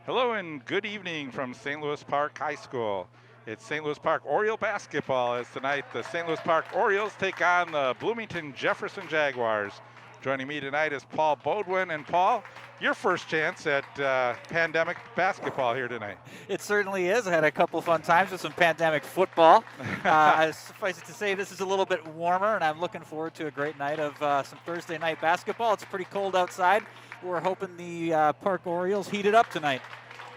Hello and good evening from St. Louis Park High School. It's St. Louis Park Oriole basketball as tonight the St. Louis Park Orioles take on the Bloomington Jefferson Jaguars. Joining me tonight is Paul Bodwin. And Paul, your first chance at pandemic basketball here tonight. It certainly is. I had a couple fun times with some pandemic football. Suffice it to say, this is a little bit warmer, and I'm looking forward to a great night of some Thursday night basketball. It's pretty cold outside. We're hoping the Park Orioles heat it up tonight.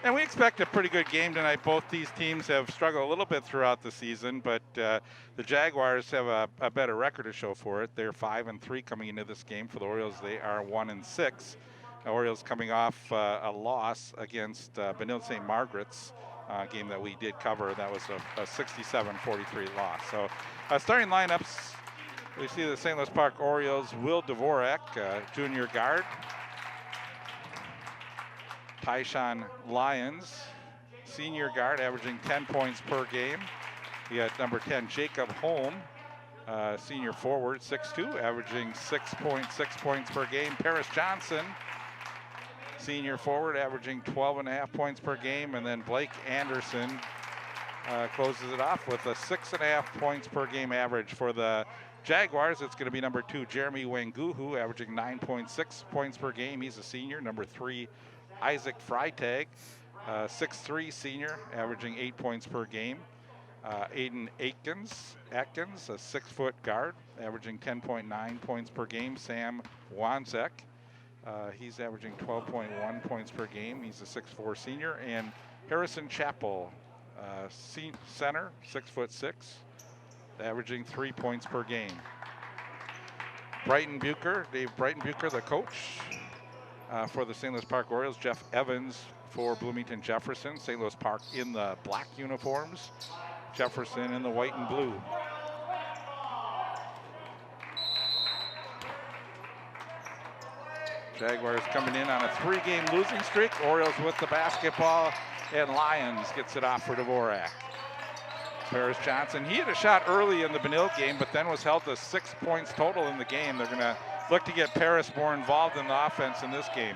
And we expect a pretty good game tonight. Both these teams have struggled a little bit throughout the season, but the Jaguars have a better record to show for it. They're 5-3 coming into this game. For the Orioles, they are 1-6. The Orioles coming off a loss against Benilde St. Margaret's game that we did cover. That was a 67-43 loss. So starting lineups, we see the St. Louis Park Orioles, Will Dvorak, junior guard. Tyshawn Lyons, senior guard, averaging 10 points per game. You got number 10, Jacob Holm, senior forward, 6'2", averaging 6.6 points per game. Paris Johnson, senior forward, averaging 12.5 points per game. And then Blake Anderson closes it off with a 6.5 points per game average. For the Jaguars, it's going to be number 2, Jeremy Wanguhu, averaging 9.6 points per game. He's a senior. Number 3, Isaac Freitag, 6'3", senior, averaging 8 points per game. Aiden Atkins, a 6-foot guard, averaging 10.9 points per game. Sam Wanzek, he's averaging 12.1 points per game. He's a 6'4" senior. And Harrison Chappell, center, 6'6", averaging 3 points per game. Dave Brighton Bucher, the coach. For the St. Louis Park Orioles, Jeff Evans for Bloomington Jefferson. St. Louis Park in the black uniforms, Jefferson in the white and blue. Jaguars coming in on a 3-game losing streak. Orioles with the basketball, and Lyons gets it off for Dvorak. Paris Johnson, he had a shot early in the Benilde game, but then was held to 6 points total in the game. They're going to look to get Paris more involved in the offense in this game.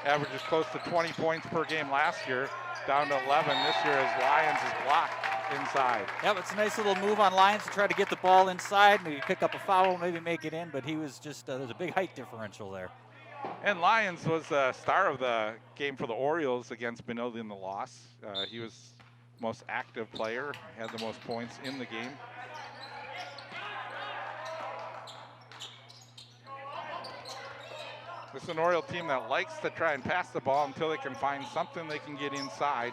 Averages close to 20 points per game last year, down to 11 this year as Lyons is blocked inside. Yep, it's a nice little move on Lyons to try to get the ball inside, maybe pick up a foul, maybe make it in, but he was just, there's a big height differential there. And Lyons was the star of the game for the Orioles against Benilde in the loss. He was most active player, had the most points in the game. This is an Oriole team that likes to try and pass the ball until they can find something they can get inside.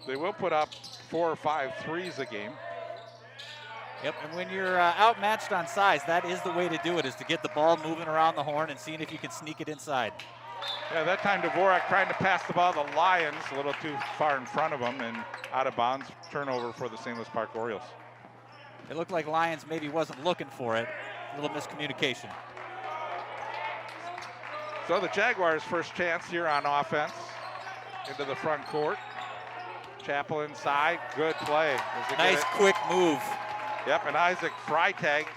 They will put up 4 or 5 threes a game. Yep, and when you're outmatched on size, that is the way to do it, is to get the ball moving around the horn and seeing if you can sneak it inside. Yeah, that time Dvorak trying to pass the ball to Lyons, a little too far in front of him, and out of bounds, turnover for the St. Louis Park Orioles. It looked like Lyons maybe wasn't looking for it. A little miscommunication. So the Jaguars' first chance here on offense into the front court. Chappell inside, good play. Nice quick move. Yep, and Isaac Freitag,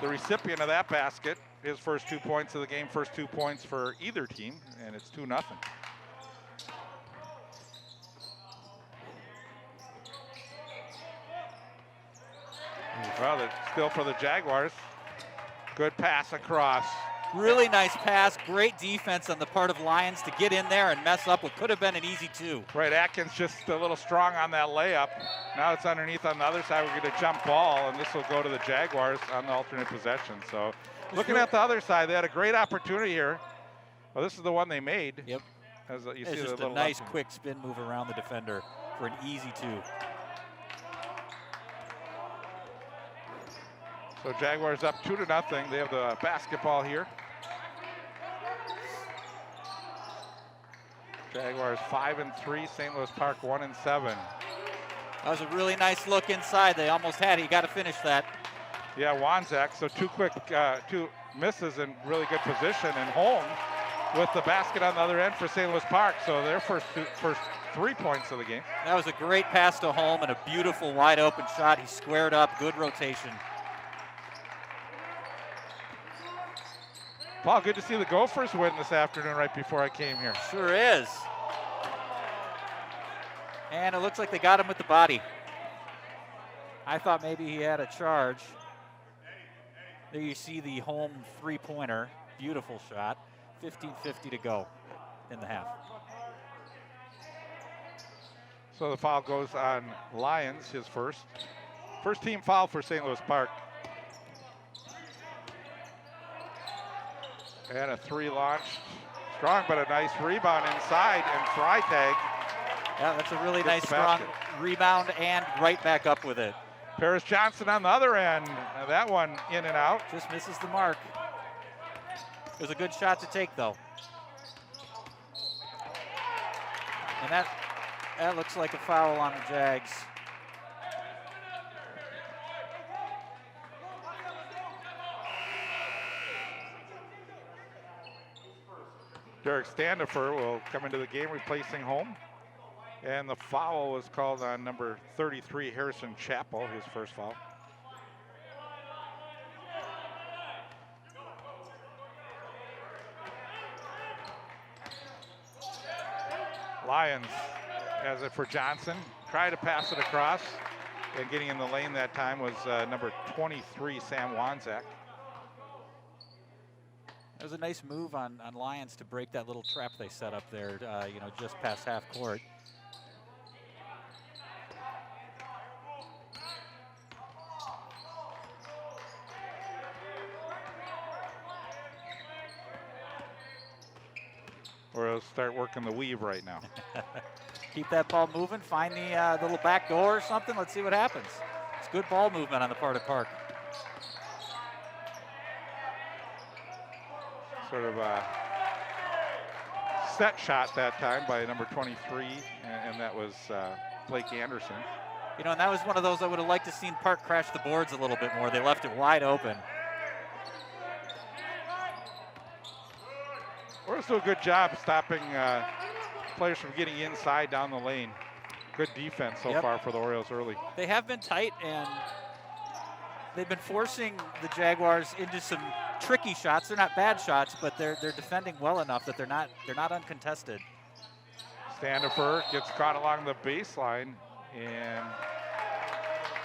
the recipient of that basket, his first 2 points of the game, first 2 points for either team, and it's 2-0. Well, it's still for the Jaguars. Good pass across. Really nice pass, great defense on the part of Lyons to get in there and mess up what could have been an easy 2. Right, Atkins just a little strong on that layup. Now it's underneath on the other side. We're going to jump ball, and this will go to the Jaguars on the alternate possession. So looking at the other side, they had a great opportunity here. Well, this is the one they made. Yep. As you it's see just a nice quick spin move around the defender for an easy 2. So Jaguars up 2-0. They have the basketball here. Jaguars 5-3. St. Louis Park 1-7. That was a really nice look inside. They almost had it. You got to finish that. Yeah, Wanzak. So 2 misses in really good position, and Holm with the basket on the other end for St. Louis Park. So their first 3 points of the game. That was a great pass to Holm and a beautiful wide open shot. He squared up. Good rotation. Paul, good to see the Gophers win this afternoon right before I came here. Sure is. And it looks like they got him with the body. I thought maybe he had a charge. There you see the home three-pointer. Beautiful shot. 15:50 to go in the half. So the foul goes on Lyons, his first. First team foul for St. Louis Park. And a three launched. Strong, but a nice rebound inside, and Freitag. Yeah, that's a really nice, strong rebound and right back up with it. Paris Johnson on the other end. That one in and out. Just misses the mark. It was a good shot to take, though. And that looks like a foul on the Jags. Derek Standifer will come into the game replacing Holm. And the foul was called on number 33, Harrison Chappell, his first foul. Lyons has it for Johnson. Tried to pass it across, and getting in the lane that time was number 23, Sam Wanzak. It was a nice move on Lyons to break that little trap they set up there, just past half court. Orioles start working the weave right now. Keep that ball moving. Find the little back door or something. Let's see what happens. It's good ball movement on the part of Park. Sort of a set shot that time by number 23, and that was Blake Anderson. And that was one of those I would have liked to seen Park crash the boards a little bit more. They left it wide open. Orioles do a good job stopping players from getting inside down the lane. Good defense so far for the Orioles early. They have been tight, and they've been forcing the Jaguars into some tricky shots. They're not bad shots, but they're defending well enough that they're not uncontested. Standifer gets caught along the baseline, and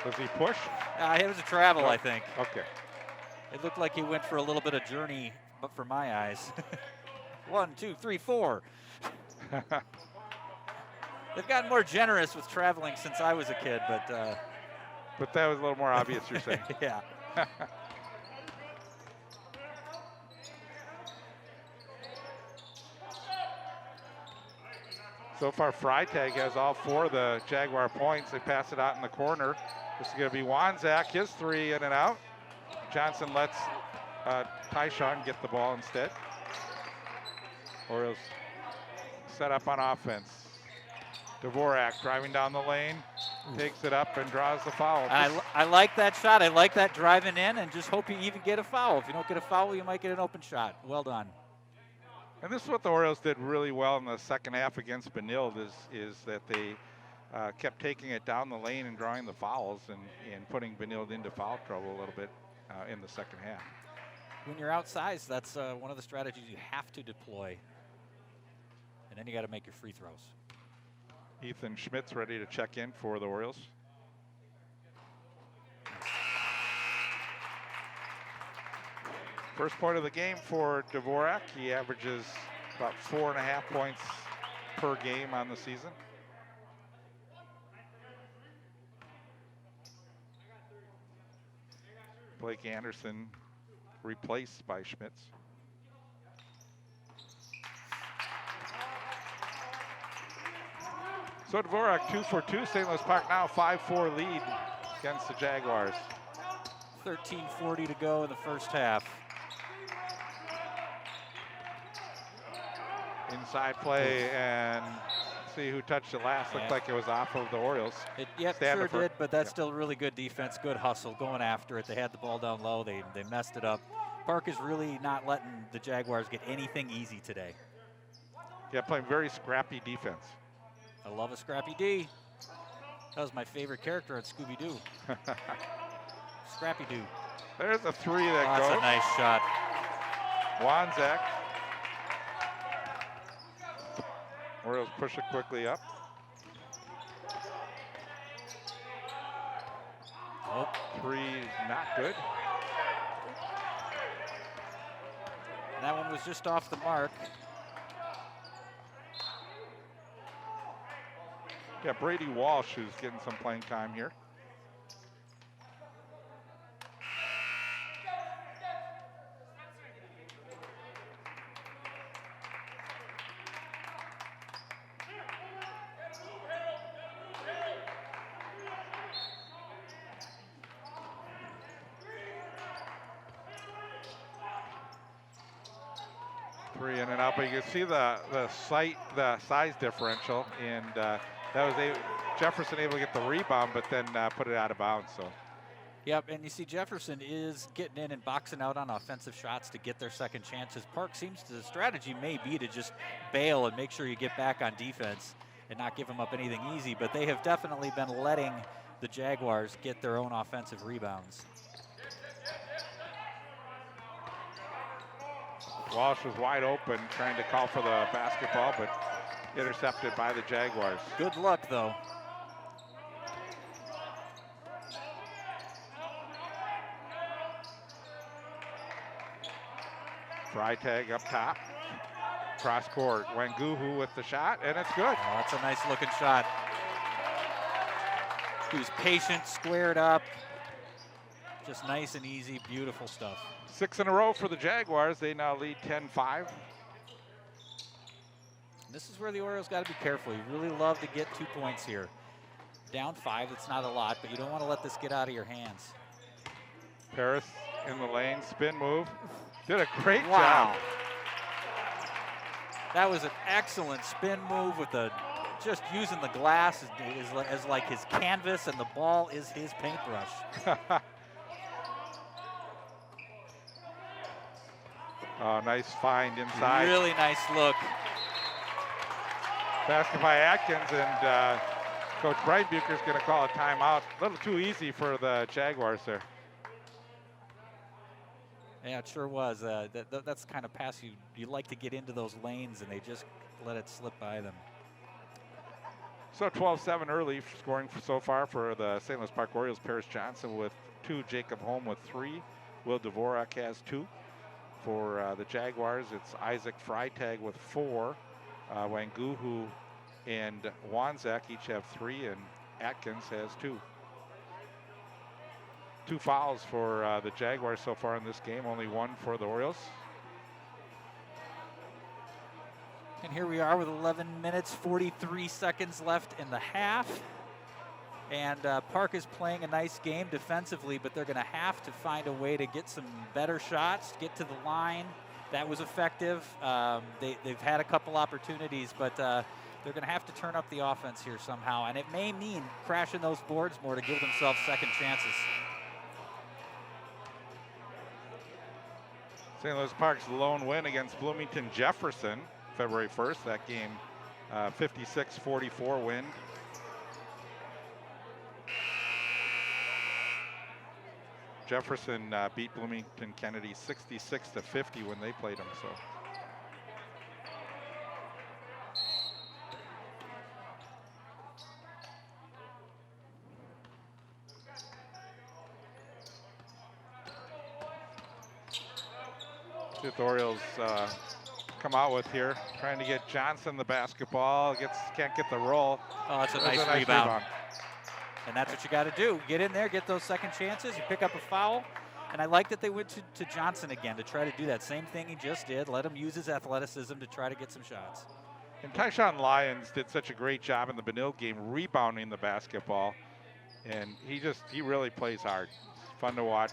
does he push? It was a travel, I think. Okay. It looked like he went for a little bit of journey, but for my eyes. 1, 2, 3, 4. They've gotten more generous with traveling since I was a kid, but that was a little more obvious, you're saying. Yeah. So far, Freitag has all 4 of the Jaguar points. They pass it out in the corner. This is going to be Wanzak, his 3 in and out. Johnson lets Tyshawn get the ball instead. Orioles set up on offense. Dvorak driving down the lane, takes it up and draws the foul. I like that shot. I like that driving in, and just hope you even get a foul. If you don't get a foul, you might get an open shot. Well done. And this is what the Orioles did really well in the second half against Benilde is that they kept taking it down the lane and drawing the fouls and putting Benilde into foul trouble a little bit in the second half. When you're outsized, that's one of the strategies you have to deploy. And then you got to make your free throws. Ethan Schmidt's ready to check in for the Orioles. First point of the game for Dvorak. He averages about 4.5 points per game on the season. Blake Anderson replaced by Schmitz. So Dvorak 2 for 2. St. Louis Park now 5-4 lead against the Jaguars. 13:40 to go in the first half. Inside play, and see who touched it last. Looked like it was off of the Orioles. Yep, sure did, but that's still really good defense, good hustle, going after it. They had the ball down low. They messed it up. Park is really not letting the Jaguars get anything easy today. Yeah, playing very scrappy defense. I love a scrappy D. That was my favorite character on Scooby-Doo. Scrappy Doo. There's a 3 that goes. That's a nice shot. Wanzak. Orioles push it quickly up. Oh. Three, not good. That one was just off the mark. Yeah, Brady Walsh is getting some playing time here. Three in and out, but you can see the size differential, and that was Jefferson able to get the rebound, but then put it out of bounds. So. Yep, and you see Jefferson is getting in and boxing out on offensive shots to get their second chances. Park seems to, the strategy may be to just bail and make sure you get back on defense and not give them up anything easy, but they have definitely been letting the Jaguars get their own offensive rebounds. Walsh was wide open trying to call for the basketball, but intercepted by the Jaguars. Good luck, though. Freitag up top. Cross court. Wanguhu with the shot, and it's good. Oh, that's a nice looking shot. He was patient, squared up. Just nice and easy, beautiful stuff. 6 in a row for the Jaguars. They now lead 10-5. This is where the Orioles got to be careful. You really love to get 2 points here. Down 5, it's not a lot, but you don't want to let this get out of your hands. Paris in the lane, spin move. Did a great Wow. job. That was an excellent spin move with just using the glass as like his canvas, and the ball is his paintbrush. Oh, nice find inside. Really nice look. Basket by Atkins, and Coach Breitenbucher's going to call a timeout. A little too easy for the Jaguars there. Yeah, it sure was. That's the kind of pass you like to get into those lanes, and they just let it slip by them. So 12-7 early scoring so far for the St. Louis Park Orioles. Paris Johnson with 2, Jacob Holm with 3. Will Dvorak has 2. For the Jaguars, it's Isaac Freitag with 4. Wanguhu and Wanzak each have 3, and Atkins has 2. 2 fouls for the Jaguars so far in this game, only 1 for the Orioles. And here we are with 11 minutes, 43 seconds left in the half. And Park is playing a nice game defensively, but they're going to have to find a way to get some better shots, get to the line. That was effective. They've had a couple opportunities, but they're going to have to turn up the offense here somehow. And it may mean crashing those boards more to give themselves second chances. St. Louis Park's lone win against Bloomington Jefferson, February 1st. That game, 56-44 win. Jefferson beat Bloomington Kennedy 66-50 when they played them. So. See what the Orioles come out with here, trying to get Johnson the basketball. Can't get the roll. Oh, that's a nice rebound. And that's what you got to do. Get in there, get those second chances. You pick up a foul. And I like that they went to Johnson again to try to do that same thing he just did. Let him use his athleticism to try to get some shots. And Tyshawn Lyons did such a great job in the Benilde game rebounding the basketball. And he really plays hard. It's fun to watch.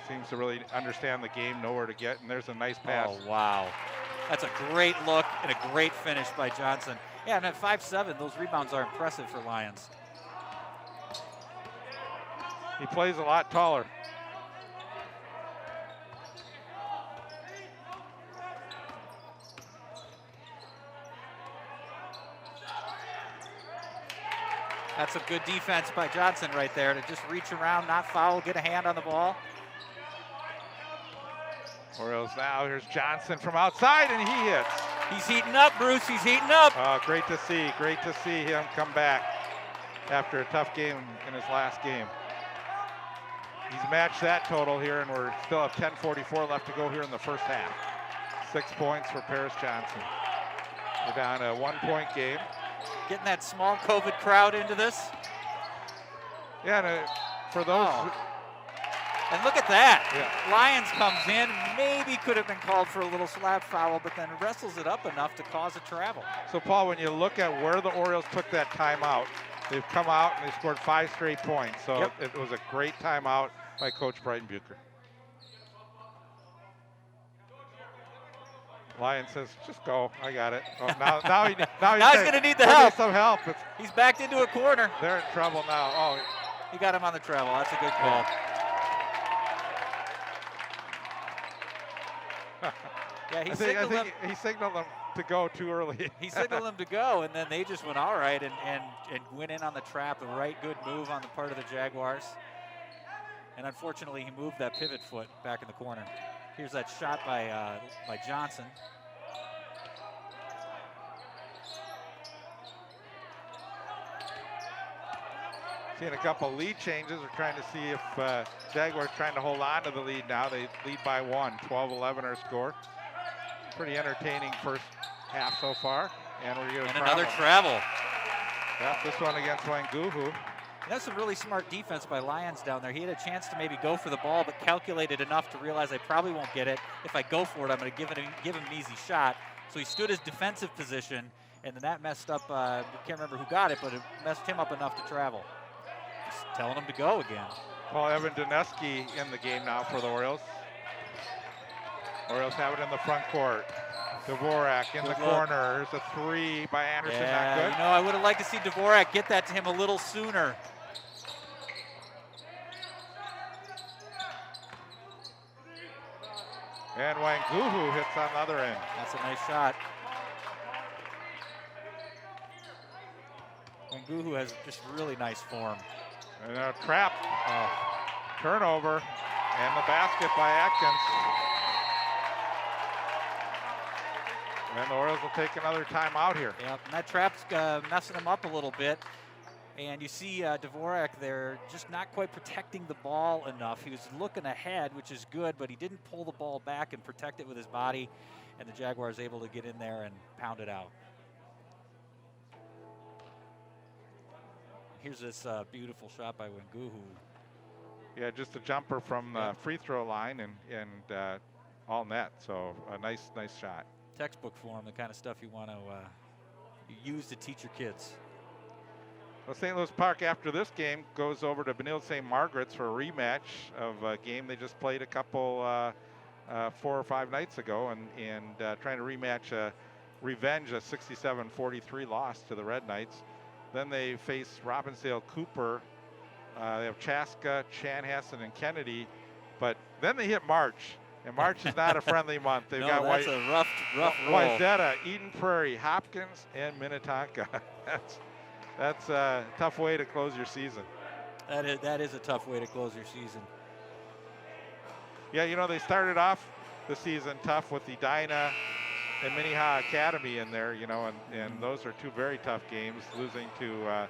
Seems to really understand the game, know where to get. And there's a nice pass. Oh, wow. That's a great look and a great finish by Johnson. Yeah, and at 5'7", those rebounds are impressive for Lyons. He plays a lot taller. That's a good defense by Johnson right there to just reach around, not foul, get a hand on the ball. Orioles now, here's Johnson from outside, and he hits. He's heating up, Bruce, he's heating up. Great to see him come back after a tough game in his last game. He's matched that total here, and we're still have 10:44 left to go here in the first half. 6 points for Paris Johnson. We're down a 1-point game. Getting that small COVID crowd into this. Yeah, and for those. And look at that. Yeah. Lyons comes in, maybe could have been called for a little slap foul, but then wrestles it up enough to cause a travel. So, Paul, when you look at where the Orioles took that timeout, they've come out and they scored 5 straight points. So it was a great timeout by Coach Brighton Bucher. Lyons says, just go. I got it. Oh, now he's going to need the help. Some help. He's backed into a corner. They're in trouble now. Oh, he got him on the travel. That's a good call. Yeah, he signaled them to go too early. He signaled them to go, and then they just went all right and went in on the trap. A right good move on the part of the Jaguars. And unfortunately, he moved that pivot foot back in the corner. Here's that shot by Johnson. Seeing a couple lead changes. We're trying to see if Jaguars trying to hold on to the lead now. They lead by 1, 12-11 our score. Pretty entertaining first half so far. And we're going to another travel. Yeah, this one against Wanguhu. That's some really smart defense by Lyons down there. He had a chance to maybe go for the ball, but calculated enough to realize I probably won't get it. If I go for it, I'm going to give him an easy shot. So he stood his defensive position, and then that messed up. I can't remember who got it, but it messed him up enough to travel. Just telling him to go again. Paul Evan Doneski in the game now for the Orioles. Orioles have it in the front court. Dvorak in the corner. There's a 3 by Anderson, not good. You know, I would have liked to see Dvorak get that to him a little sooner. And Wanguhu hits on the other end. That's a nice shot. Wanguhu has just really nice form. And a trap. Turnover. And the basket by Atkins. And the Orioles will take another timeout here. Yep, and that trap's messing him up a little bit. And you see Dvorak there just not quite protecting the ball enough. He was looking ahead, which is good, but he didn't pull the ball back and protect it with his body. And the Jaguars able to get in there and pound it out. Here's this beautiful shot by Wanguhu. Yeah, just a jumper from the free throw line and all net. So a nice shot. Textbook form, the kind of stuff you want to use to teach your kids. Well, St. Louis Park, after this game, goes over to Benilde St. Margaret's for a rematch of a game they just played a couple 4 or 5 nights ago, and trying to rematch revenge a 67-43 loss to the Red Knights. Then they face Robbinsdale Cooper. They have Chaska, Chanhassen, and Kennedy, but then they hit March. And March is not a friendly month. They've got that's a rough roll. Wayzata, Eden Prairie, Hopkins, and Minnetonka. That's a tough way to close your season. That is a tough way to close your season. Yeah, you know, they started off the season tough with Edina and Minnehaha Academy in there, you know, and those are 2 very tough games, losing to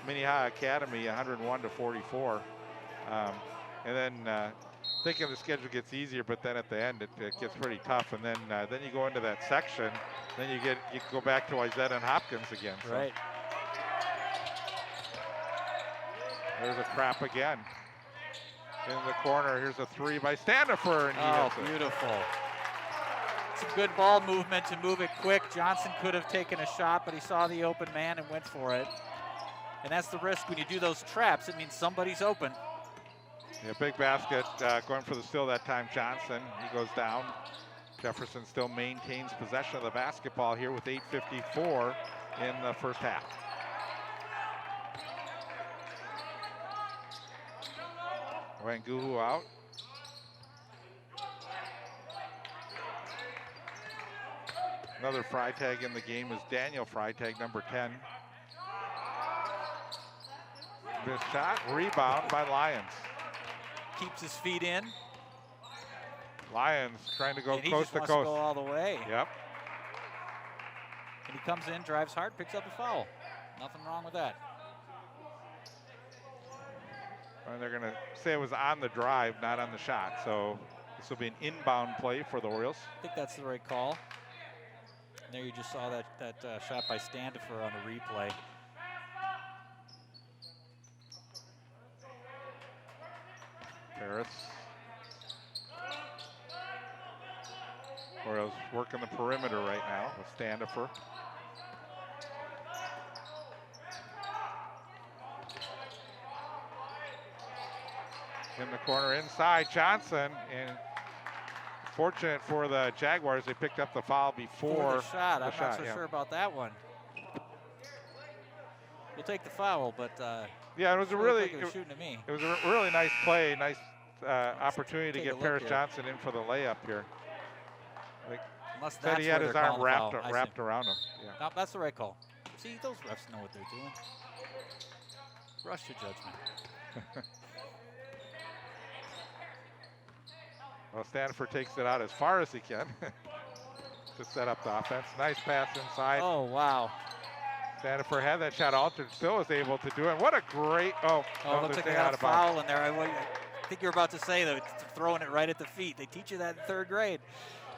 Minnehaha Academy 101-44. And then thinking the schedule gets easier, but then at the end it gets pretty tough. And then you go into that section, then you go back to Wayzata and Hopkins again. So. Right. There's a crap again. In the corner, here's a 3 by Standifer. And beautiful. It's a good ball movement to move it quick. Johnson could have taken a shot, but he saw the open man and went for it. And that's the risk when you do those traps. It means somebody's open. Yeah, big basket going for the steal that time, Johnson. He goes down. Jefferson still maintains possession of the basketball here with 8:54 in the first half. Wanguhu out. Another Freitag in the game is Daniel Freitag, number 10. This shot, rebound by Lyons. Keeps his feet in. Lyons trying to go and he coast just to wants coast. To go all the way. Yep. And he comes in, drives hard, picks up a foul. Nothing wrong with that. And they're going to say it was on the drive, not on the shot. So this will be an inbound play for the Orioles. I think that's the right call. And there you just saw that shot by Standifer on the replay. Paris. Orioles working the perimeter right now with Standifer. In the corner inside, Johnson, and fortunate for the Jaguars, they picked up the foul before the shot. I'm not so sure about that one. We'll take the foul, but yeah, it was a really it was shooting at me. It was a really nice play, nice opportunity to get Paris here. Johnson in for the layup here. Unless said he had his arm wrapped around him. Yeah. No, that's the right call. See, those refs know what they're doing. Rush your judgment. Well, Standifer takes it out as far as he can to set up the offense. Nice pass inside. Oh, wow. Standifer had that shot altered, still was able to do it. What a great, looks like they got a foul in there. I think you're about to say that throwing it right at the feet. They teach you that in 3rd grade.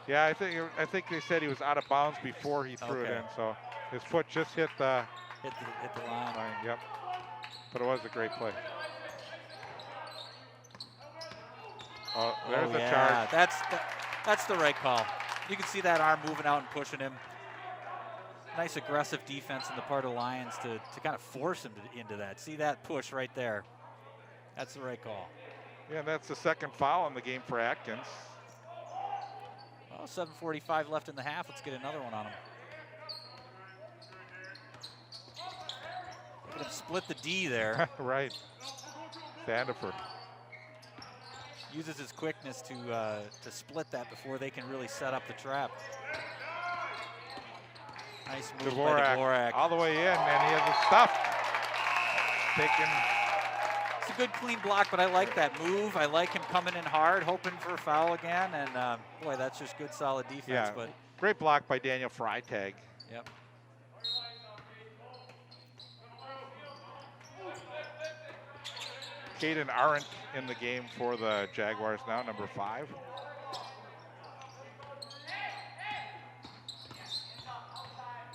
Yeah, I think they said he was out of bounds before he threw it in, so his foot just hit the line. Yep, but it was a great play. Oh, there's a charge. That's the right call. You can see that arm moving out and pushing him. Nice aggressive defense on the part of the Lions to kind of force him into that. See that push right there. That's the right call. Yeah, that's the 2nd foul in the game for Atkins. Well, 7:45 left in the half. Let's get another one on him. Look at him split the D there. Right. Standifer uses his quickness to split that before they can really set up the trap. Nice move by Dvorak. All the way in, and he has the stuff. It's a good clean block, but I like that move. I like him coming in hard, hoping for a foul again, and boy, that's just good, solid defense. Yeah, but great block by Daniel Freitag. Yep. Caden Arendt in the game for the Jaguars now, number 5.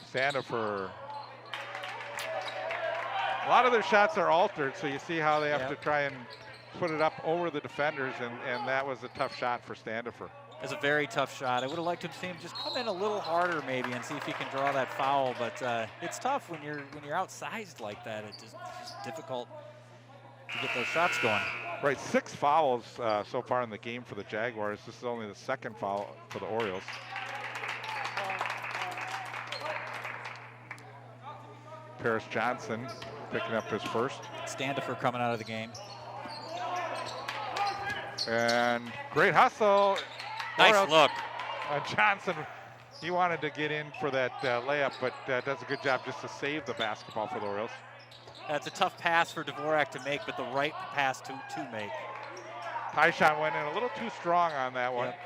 Standifer. A lot of their shots are altered, so you see how they have to try and put it up over the defenders, and that was a tough shot for Standifer. It's a very tough shot. I would have liked to see him just come in a little harder maybe and see if he can draw that foul, but it's tough when you're outsized like that. It's just difficult to get those shots going. Right, 6 fouls so far in the game for the Jaguars. This is only the 2nd foul for the Orioles. Paris Johnson picking up his first. Standifer coming out of the game. And great hustle. Nice look. Johnson, he wanted to get in for that layup, but does a good job just to save the basketball for the Orioles. That's a tough pass for Dvorak to make, but the right pass to make. Tyshawn went in a little too strong on that one. Yep.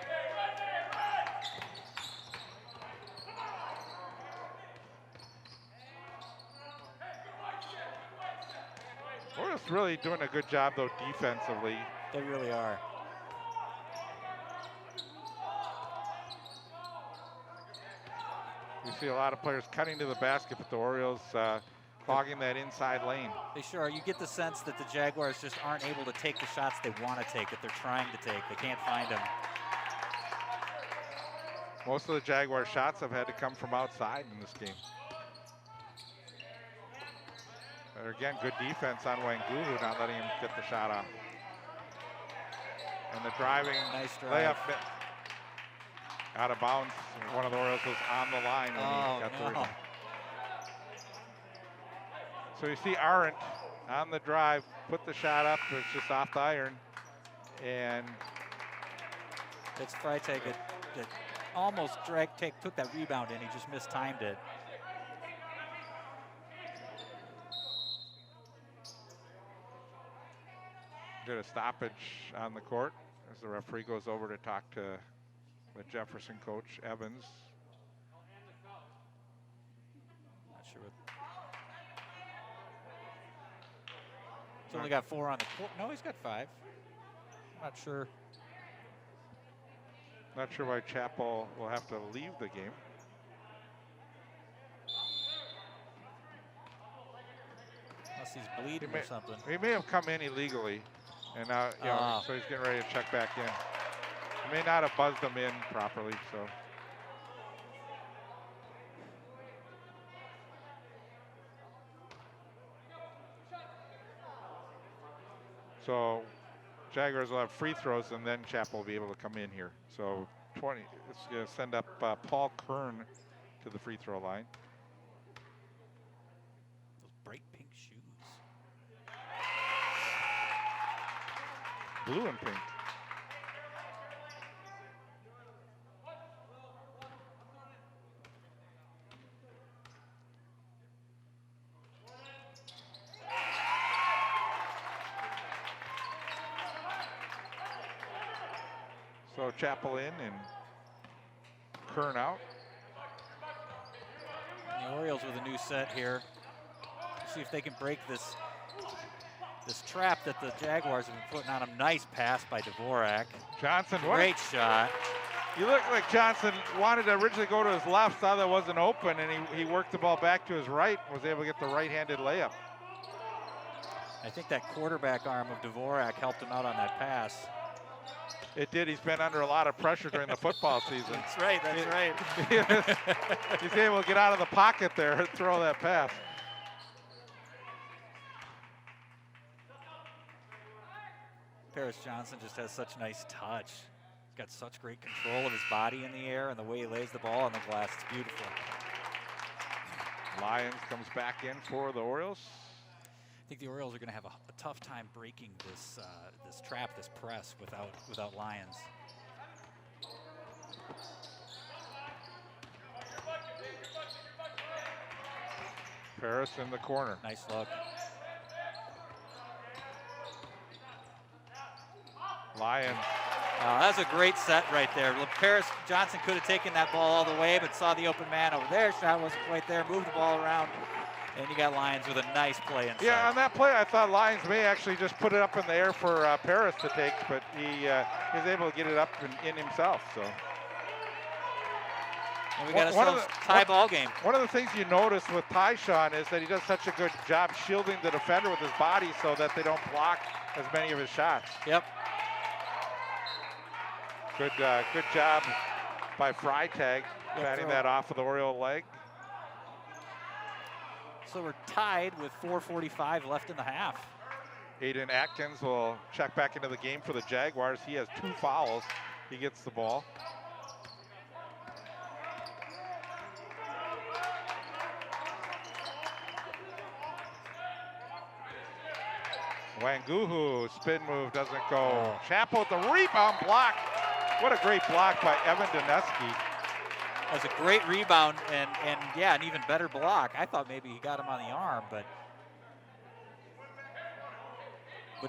Orioles really doing a good job, though, defensively. They really are. You see a lot of players cutting to the basket, but the Orioles clogging that inside lane. They sure are. You get the sense that the Jaguars just aren't able to take the shots they want to take, that they're trying to take. They can't find them. Most of the Jaguar shots have had to come from outside in this game. But again, good defense on Wanguhu, not letting him get the shot off. And the driving layup out of bounds. One of the Orioles was on the line when he got the rebound. So you see Arendt on the drive, put the shot up, it's just off the iron. And it's Freitag that almost took that rebound and he just mistimed it. Did a stoppage on the court as the referee goes over to talk to the Jefferson coach, Evans. Not sure what. He's only got 4 on the court. No, he's got 5. Not sure. Not sure why Chapel will have to leave the game. Unless he's bleeding or something. He may have come in illegally, and now so he's getting ready to check back in. He may not have buzzed him in properly, so. So Jaguars will have free throws, and then Chapel will be able to come in here. So it's going to send up Paul Kern to the free throw line. Those bright pink shoes. Blue and pink. So Chapel in and Kern out. The Orioles with a new set here. See if they can break this trap that the Jaguars have been putting on them. Nice pass by Dvorak. Johnson, great shot. You look like Johnson wanted to originally go to his left, saw that wasn't open, and he worked the ball back to his right, was able to get the right-handed layup. I think that quarterback arm of Dvorak helped him out on that pass. It did. He's been under a lot of pressure during the football season. That's right. That's right. He's able to get out of the pocket there and throw that pass. Paris Johnson just has such nice touch. He's got such great control of his body in the air and the way he lays the ball on the glass. It's beautiful. Lyons comes back in for the Orioles. I think the Orioles are going to have a tough time breaking this trap, this press without Lyons. Paris in the corner. Nice look. Lyons. That's a great set right there. Paris Johnson could have taken that ball all the way, but saw the open man over there. Shot wasn't quite there. Moved the ball around. And you got Lyons with a nice play inside. Yeah, on that play, I thought Lyons may actually just put it up in the air for Paris to take, but he was able to get it up in himself. So. And we got a tie ball game. One of the things you notice with Tyshawn is that he does such a good job shielding the defender with his body so that they don't block as many of his shots. Yep. Good job by Freitag, batting that off of the Oriole leg. So we're tied with 4:45 left in the half. Aiden Atkins will check back into the game for the Jaguars. He has 2 fouls. He gets the ball. Wanguhu, spin move, doesn't go. Chapel with the rebound block. What a great block by Evan Doneski. That's a great rebound and yeah, an even better block. I thought maybe he got him on the arm, but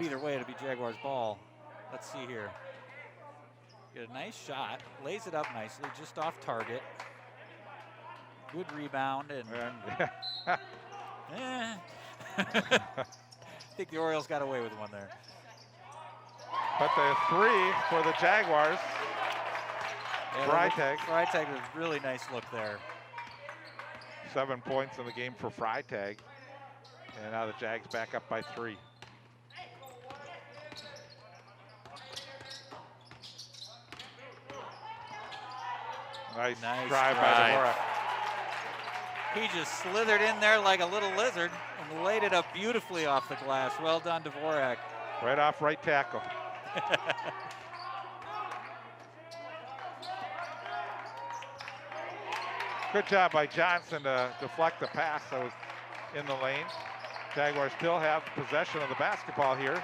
either way, it'll be Jaguars ball. Let's see here. Get a nice shot, lays it up nicely, just off target. Good rebound and I think the Orioles got away with one there. But the 3 for the Jaguars. Freitag. Freitag was a really nice look there. 7 points in the game for Freitag. And now the Jags back up by 3. Nice drive by Dvorak. He just slithered in there like a little lizard and laid it up beautifully off the glass. Well done, Dvorak. Right off right tackle. Good job by Johnson to deflect the pass that was in the lane. Jaguars still have possession of the basketball here.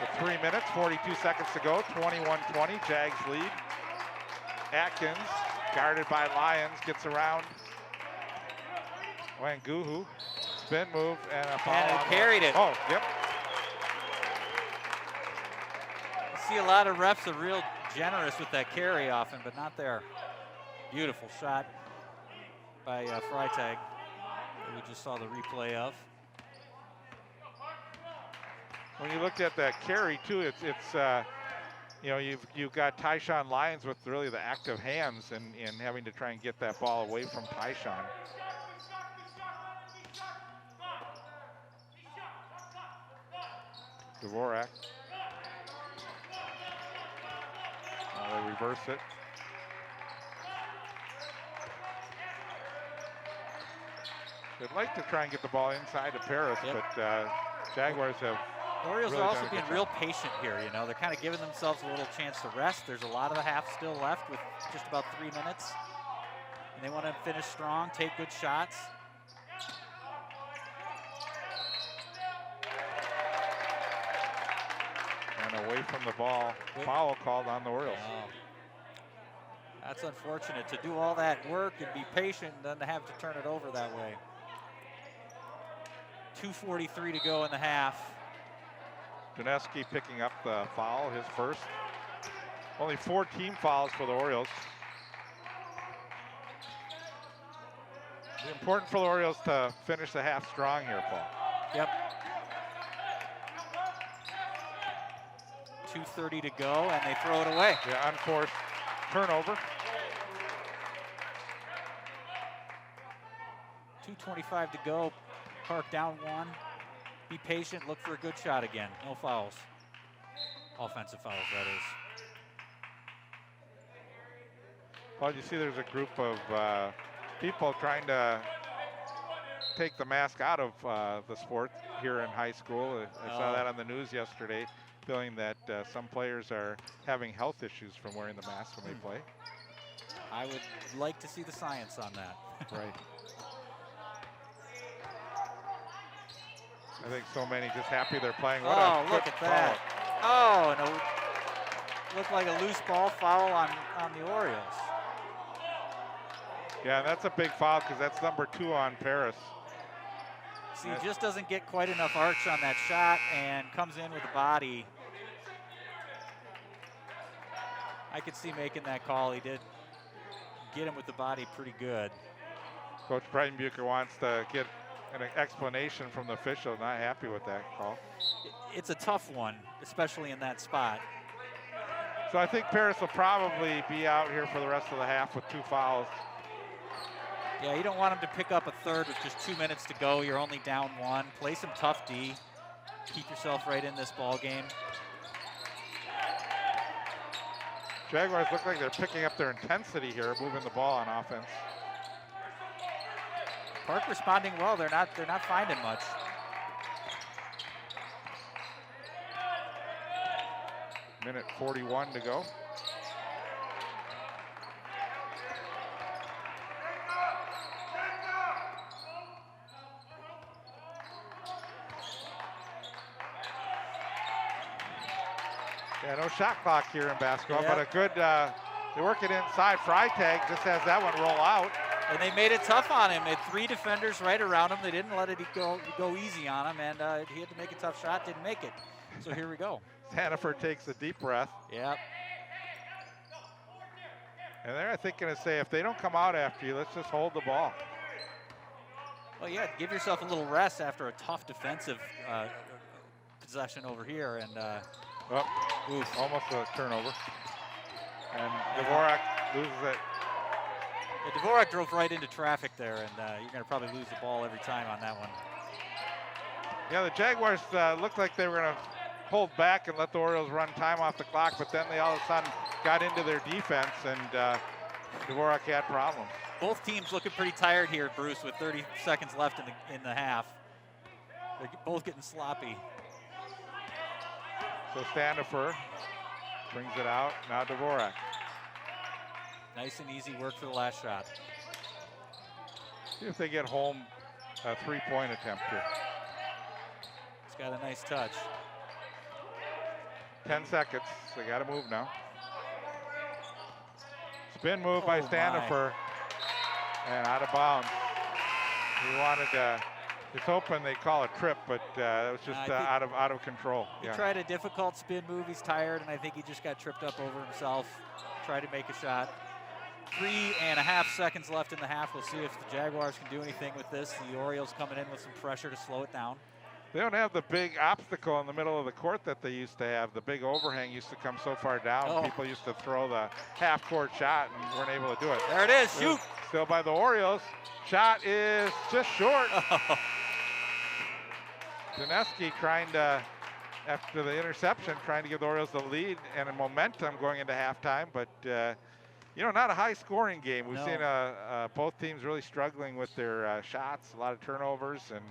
With 3 minutes, 42 seconds to go, 21-20, Jags lead. Atkins, guarded by Lyons, gets around Wanguhu. Spin move and a foul. And it carried it. Oh, yep. I see a lot of refs are real generous with that carry often, but not there. Beautiful shot by Freitag that we just saw the replay of. when you looked at that carry too, it's you know, you've got Tyshawn Lyons with really the active hands and having to try and get that ball away from Tyshawn. Dvorak. They reverse it. They'd like to try and get the ball inside to Paris, but Jaguars have. The Orioles really are also done a being good real job. patient here. You know, they're kind of giving themselves a little chance to rest. There's a lot of the half still left with just about 3 minutes. And they want to finish strong, take good shots. And away from the ball, foul called on the Orioles. Oh. That's unfortunate to do all that work and be patient and then to have to turn it over that way. 2:43 to go in the half. Doneski picking up the foul, his first. Only 4 team fouls for the Orioles. It's important for the Orioles to finish the half strong here, Paul. Yep. 2:30 to go, and they throw it away. Yeah, unforced turnover. 2:25 to go. Park down 1. Be patient, look for a good shot again. No fouls. Offensive fouls, that is. Well, you see there's a group of people trying to take the mask out of the sport here in high school. I saw that on the news yesterday, feeling that some players are having health issues from wearing the mask when they play. I would like to see the science on that. Right. I think so many just happy they're playing. What a Look good at that. Oh, and it looked like a loose ball foul on the Orioles. Yeah, that's a big foul because that's number 2 on Paris. See, he just doesn't get quite enough arch on that shot and comes in with the body. I could see making that call. He did get him with the body pretty good. Coach Breitenbucher wants to get an explanation from the official. Not happy with that call. It's a tough one, especially in that spot. So I think Paris will probably be out here for the rest of the half with 2 fouls. Yeah, you don't want him to pick up a third with just 2 minutes to go. You're only down 1. Play some tough D. Keep yourself right in this ball game. Jaguars look like they're picking up their intensity here, moving the ball on offense. Park responding well. They're not finding much. Minute 41 to go. Yeah, no shot clock here in basketball, but a good, they work it inside. Freitag just has that one roll out. And they made it tough on him. They had 3 defenders right around him. They didn't let it go easy on him, and he had to make a tough shot, didn't make it. So here we go. Hannaford takes a deep breath. Yep. And they're, I think, going to say, if they don't come out after you, let's just hold the ball. Well, yeah, give yourself a little rest after a tough defensive possession over here. And almost a turnover. And Dvorak loses it. Yeah, Dvorak drove right into traffic there, and you're going to probably lose the ball every time on that one. Yeah, the Jaguars looked like they were going to hold back and let the Orioles run time off the clock, but then they all of a sudden got into their defense, and Dvorak had problems. Both teams looking pretty tired here, Bruce, with 30 seconds left in the half. They're both getting sloppy. So Standifer brings it out. Now Dvorak. Nice and easy work for the last shot. See if they get home a 3-point attempt here. He's got a nice touch. 10 seconds. They got to move now. Spin move by Standifer. And out of bounds. He wanted to, he's hoping they call a trip, but it was just out of control. He tried a difficult spin move. He's tired, and I think he just got tripped up over himself. Tried to make a shot. 3.5 seconds left in the half. We'll see if the Jaguars can do anything with this. The Orioles coming in with some pressure to slow it down. They don't have the big obstacle in the middle of the court that they used to have. The big overhang used to come so far down. Oh. People used to throw the half-court shot and weren't able to do it. There it is. Shoot. Still by the Orioles. Shot is just short. Oh. Dineski trying to, after the interception, trying to give the Orioles the lead and a momentum going into halftime. But, not a high-scoring game. We've seen both teams really struggling with their shots, a lot of turnovers, and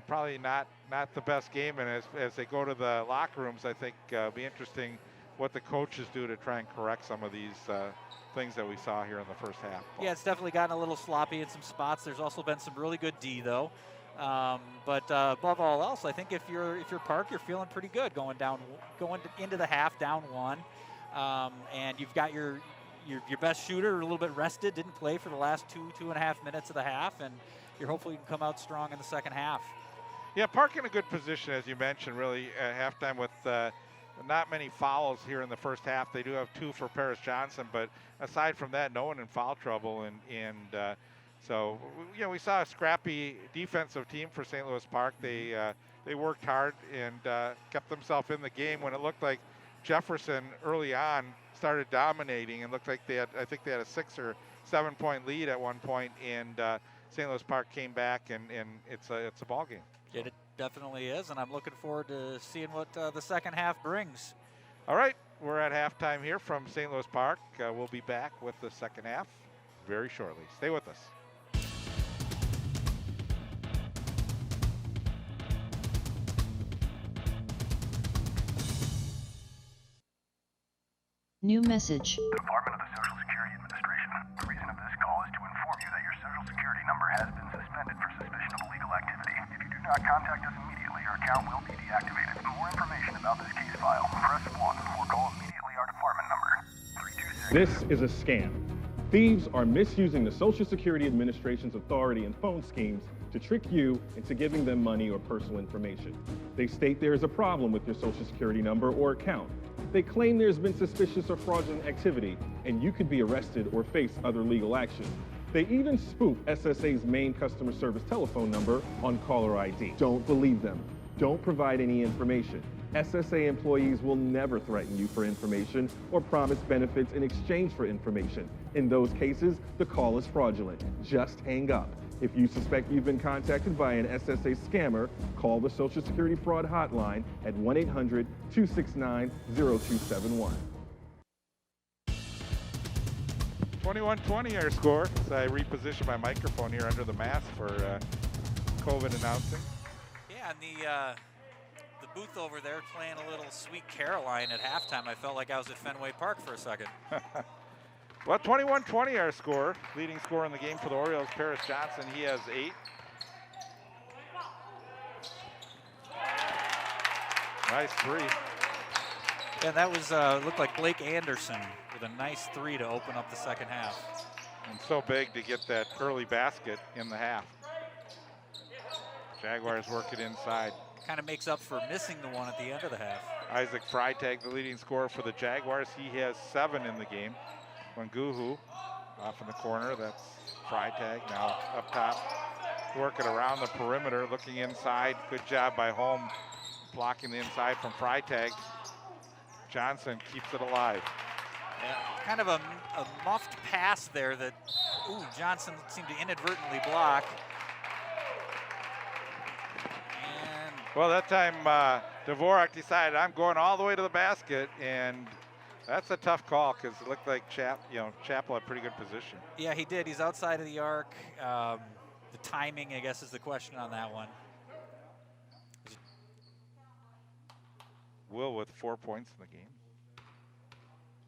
probably not the best game. And as they go to the locker rooms, I think it'll be interesting what the coaches do to try and correct some of these things that we saw here in the first half. Yeah, it's definitely gotten a little sloppy in some spots. There's also been some really good D, though. But above all else, I think if you're Park, you're feeling pretty good going into the half down 1, and you've got your best shooter a little bit rested, didn't play for the last 2.5 minutes of the half, and you're hopefully you can come out strong in the second half. Yeah, Park in a good position, as you mentioned, really at halftime with not many fouls here in the first half. They do have 2 for Paris Johnson, but aside from that, no one in foul trouble. So, we saw a scrappy defensive team for St. Louis Park. They worked hard and kept themselves in the game when it looked like Jefferson early on started dominating and looked like I think they had a 6 or 7 point lead at one point, and St. Louis Park came back and it's a ball game. So. It definitely is, and I'm looking forward to seeing what the second half brings. All right, we're at halftime here from St. Louis Park. We'll be back with the second half very shortly. Stay with us. New message. Department of the Social Security Administration. The reason of this call is to inform you that your Social Security number has been suspended for suspicion of illegal activity. If you do not contact us immediately, your account will be deactivated. For more information about this case file, press 1 or call immediately our department number, 326. This is a scam. Thieves are misusing the Social Security Administration's authority and phone schemes to trick you into giving them money or personal information. They state there is a problem with your Social Security number or account. They claim there's been suspicious or fraudulent activity, and you could be arrested or face other legal action. They even spoof SSA's main customer service telephone number on caller ID. Don't believe them. Don't provide any information. SSA employees will never threaten you for information or promise benefits in exchange for information. In those cases, the call is fraudulent. Just hang up. If you suspect you've been contacted by an SSA scammer, call the Social Security Fraud Hotline at 1-800-269-0271. 21-20 our score. So I repositioned my microphone here under the mask for COVID announcing. Yeah, and the booth over there playing a little Sweet Caroline at halftime. I felt like I was at Fenway Park for a second. Well, 21-20 our score. Leading scorer in the game for the Orioles, Paris Johnson. He has 8. Nice 3. And that was looked like Blake Anderson with a nice 3 to open up the second half. And so big to get that early basket in the half. Jaguars work it inside. Kind of makes up for missing the one at the end of the half. Isaac Freitag, the leading scorer for the Jaguars. He has 7 in the game. Wanguhu off in the corner. That's Freitag now up top. Working around the perimeter, looking inside. Good job by Holm blocking the inside from Freitag. Johnson keeps it alive. Yeah, kind of a muffed pass there that Johnson seemed to inadvertently block. And well, that time Dvorak decided I'm going all the way to the basket, and that's a tough call because it looked like Chappell had pretty good position. Yeah, he did. He's outside of the arc. The timing, I guess, is the question on that one. Will with 4 points in the game.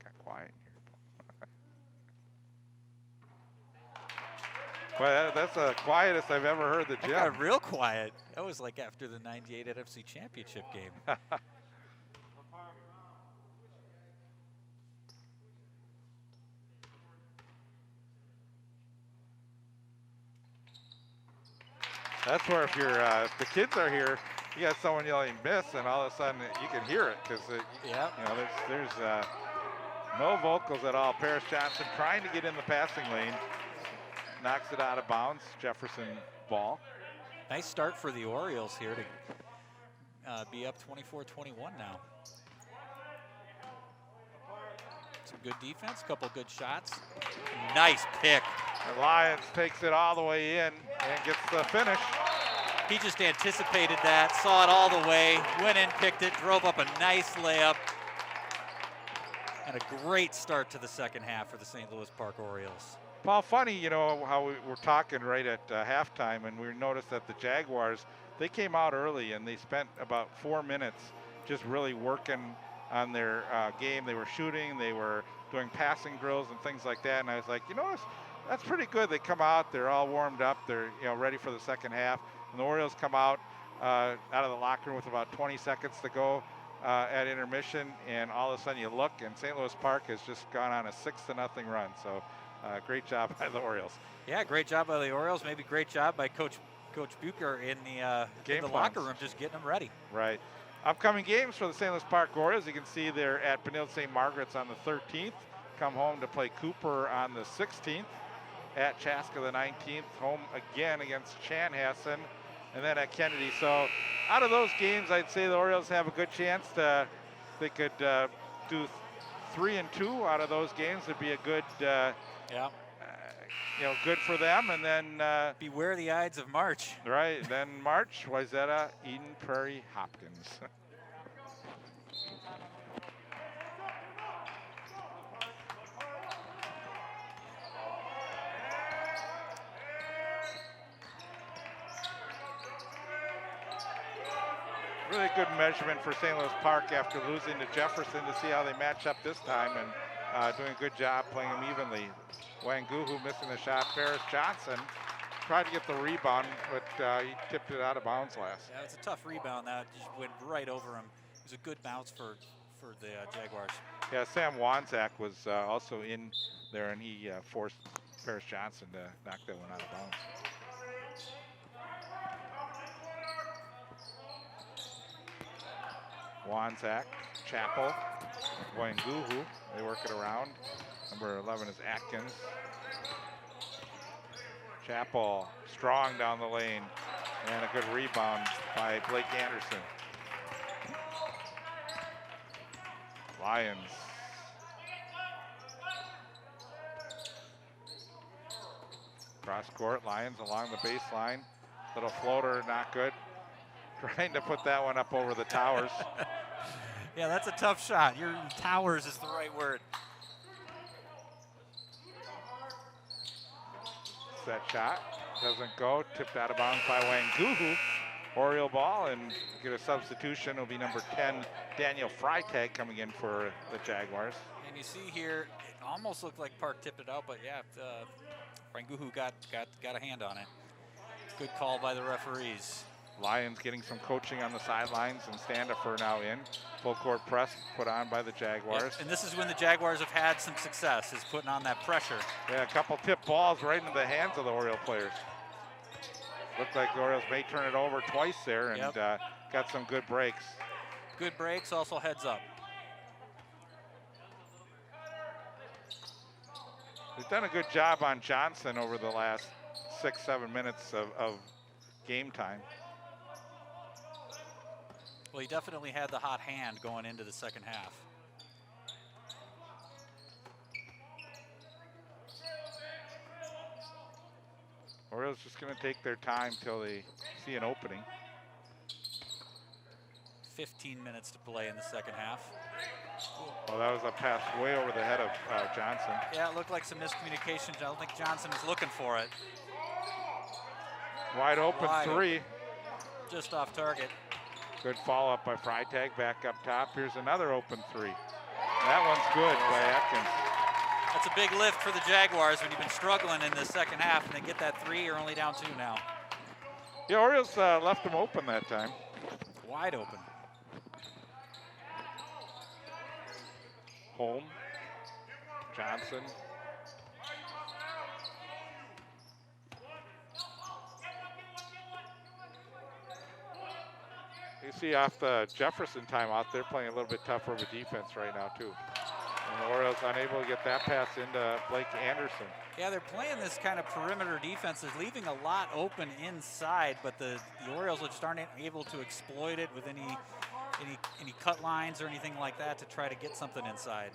Got quiet here. Well, that's the quietest I've ever heard the gym. Got real quiet. That was like after the '98 NFC Championship game. That's where if the kids are here, you got someone yelling miss, and all of a sudden you can hear it because there's no vocals at all. Paris Johnson trying to get in the passing lane, knocks it out of bounds. Jefferson ball. Nice start for the Orioles here to be up 24-21 now. Some good defense, couple good shots. Nice pick. The Lions takes it all the way in and gets the finish. He just anticipated that, saw it all the way, went in, picked it, drove up a nice layup. And a great start to the second half for the St. Louis Park Orioles. Paul, funny, you know, how we were talking right at halftime, and we noticed that the Jaguars, they came out early and they spent about 4 minutes just really working on their game. They were shooting, they were doing passing drills and things like that. And I was like, you know, that's pretty good. They come out, they're all warmed up, they're ready for the second half. And the Orioles come out of the locker room with about 20 seconds to go at intermission, and all of a sudden you look, and St. Louis Park has just gone on a 6-0 run. So great job by the Orioles. Yeah, great job by the Orioles. Maybe great job by Coach Bucher in the locker room, just getting them ready. Right. Upcoming games for the St. Louis Park Orioles. You can see they're at Benilde St. Margaret's on the 13th. Come home to play Cooper on the 16th. At Chaska the 19th. Home again against Chanhassen. And then at Kennedy. So out of those games, I'd say the Orioles have a good chance they could do 3-2 out of those games. It'd be a good, good for them. And then beware the Ides of March. Right. Then March, Wayzata, Eden Prairie, Hopkins. Really good measurement for St. Louis Park after losing to Jefferson to see how they match up this time, and doing a good job playing them evenly. Wanguhu missing the shot. Ferris Johnson tried to get the rebound, but he tipped it out of bounds last. Yeah, it's a tough rebound. That just went right over him. It was a good bounce for the Jaguars. Yeah, Sam Wanzak was also in there, and he forced Ferris Johnson to knock that one out of bounds. Wanzak, Chappell, Wanguhu, they work it around. Number 11 is Atkins. Chappell, strong down the lane, and a good rebound by Blake Anderson. Lions. Cross court, Lions along the baseline. Little floater, not good. Trying to put that one up over the towers. Yeah, that's a tough shot. Your towers is the right word. Set shot doesn't go. Tipped out of bounds by Wanguhu. Oriole ball, and get a substitution. It'll be number 10, Daniel Freitag, coming in for the Jaguars. And you see here, it almost looked like Park tipped it out, but yeah, Wanguhu got a hand on it. Good call by the referees. Lions getting some coaching on the sidelines, and Standifer now in. Full court press put on by the Jaguars. Yep. And this is when the Jaguars have had some success, is putting on that pressure. Yeah, a couple tip balls right into the hands of the Oriole players. Looked like the Orioles may turn it over twice there, and got some good breaks. Good breaks, also heads up. They've done a good job on Johnson over the last 6-7 minutes of game time. Well, he definitely had the hot hand going into the second half. Orioles just going to take their time till they see an opening. 15 minutes to play in the second half. Well, that was a pass way over the head of Johnson. Yeah, it looked like some miscommunication. I don't think Johnson was looking for it. Wide open three. Just off target. Good follow-up by Freitag, back up top. Here's another open three. That one's good by Atkins. That's a big lift for the Jaguars when you've been struggling in the second half, and they get that three. You're only down 2 now. Yeah, Orioles left them open that time. Wide open. Holm, Johnson. You see off the Jefferson timeout, they're playing a little bit tougher of a defense right now too. And the Orioles unable to get that pass into Blake Anderson. Yeah, they're playing this kind of perimeter defense, is leaving a lot open inside, but the Orioles just aren't able to exploit it with any cut lines or anything like that to try to get something inside.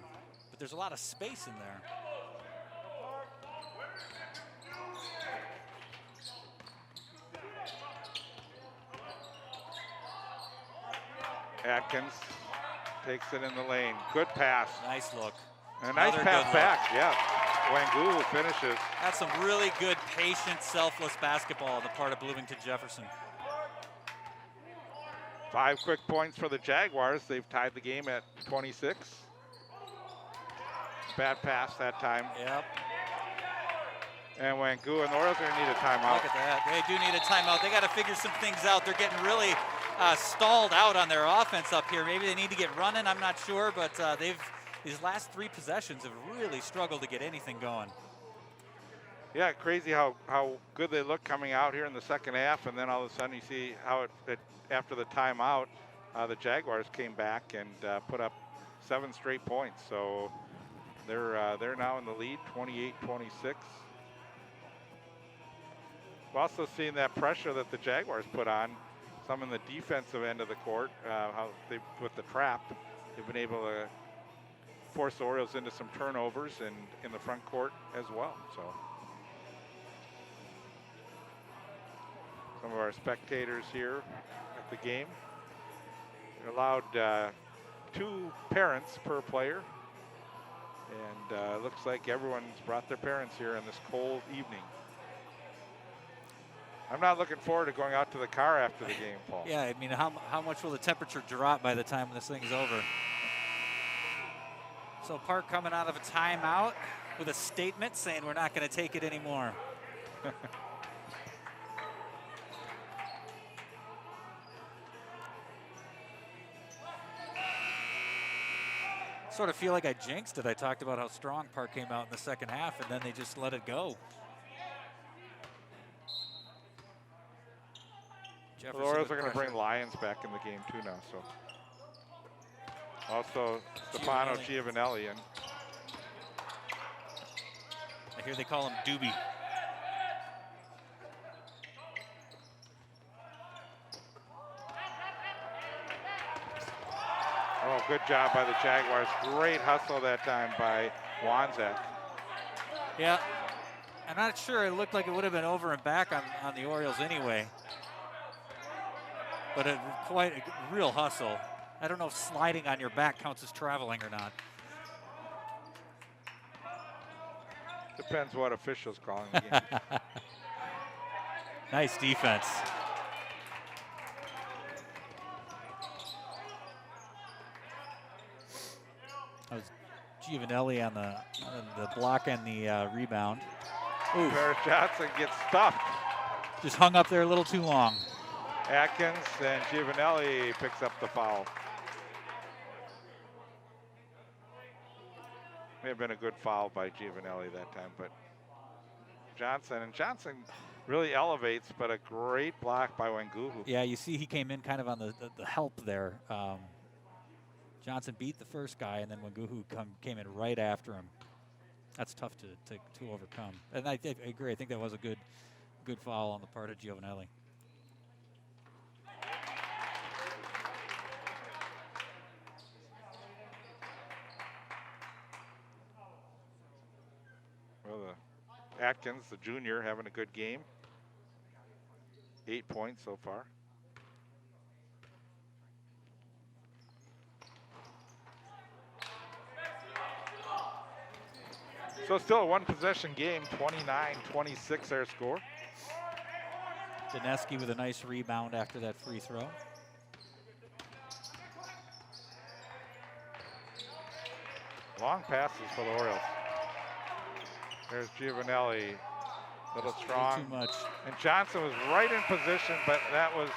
But there's a lot of space in there. Atkins takes it in the lane. Good pass. Nice look. And a nice pass back, yeah. Wangulu finishes. That's some really good, patient, selfless basketball on the part of Bloomington Jefferson. 5 quick points for the Jaguars. They've tied the game at 26. Bad pass that time. Yep. And Wangulu and the Orioles are going to need a timeout. Look at that. They do need a timeout. They got to figure some things out. They're getting really stalled out on their offense up here. Maybe they need to get running. I'm not sure, but these last 3 possessions have really struggled to get anything going. Yeah, crazy how good they look coming out here in the second half, and then all of a sudden you see how it after the timeout, the Jaguars came back and put up 7 straight points. So they're now in the lead, 28-26. We're also seeing that pressure that the Jaguars put on some in the defensive end of the court. How they with the trap, they've been able to force the Orioles into some turnovers and in the front court as well. So some of our spectators here at the game. They're allowed 2 parents per player. And it looks like everyone's brought their parents here on this cold evening. I'm not looking forward to going out to the car after the game, Paul. Yeah, I mean, how much will the temperature drop by the time this thing's over? So Park coming out of a timeout with a statement saying we're not going to take it anymore. Sort of feel like I jinxed it. I talked about how strong Park came out in the second half, and then they just let it go. Well, the Orioles are going to bring Lyons back in the game too now. So also Stefano Giovanelli in. I hear they call him Doobie. Oh, good job by the Jaguars. Great hustle that time by Wanzak. Yeah, I'm not sure. It looked like it would have been over and back on the Orioles anyway. But quite a real hustle. I don't know if sliding on your back counts as traveling or not. Depends what official's calling the game. Nice defense. That was Giovanelli on the block and the rebound. Ooh. Paris Johnson gets stuffed. Just hung up there a little too long. Atkins and Giovanelli picks up the foul. May have been a good foul by Giovanelli that time, but Johnson really elevates, but a great block by Wangulu. Yeah, you see he came in kind of on the help there. Johnson beat the first guy, and then Wangulu came in right after him. That's tough to overcome. And I agree. I think that was a good foul on the part of Giovanelli. Well, Atkins, the junior, having a good game. 8 points so far. So still a 1-possession game, 29-26 our score. Dineski with a nice rebound after that free throw. Long passes for the Orioles. There's Giovanelli, a little strong. Too much. And Johnson was right in position, but that was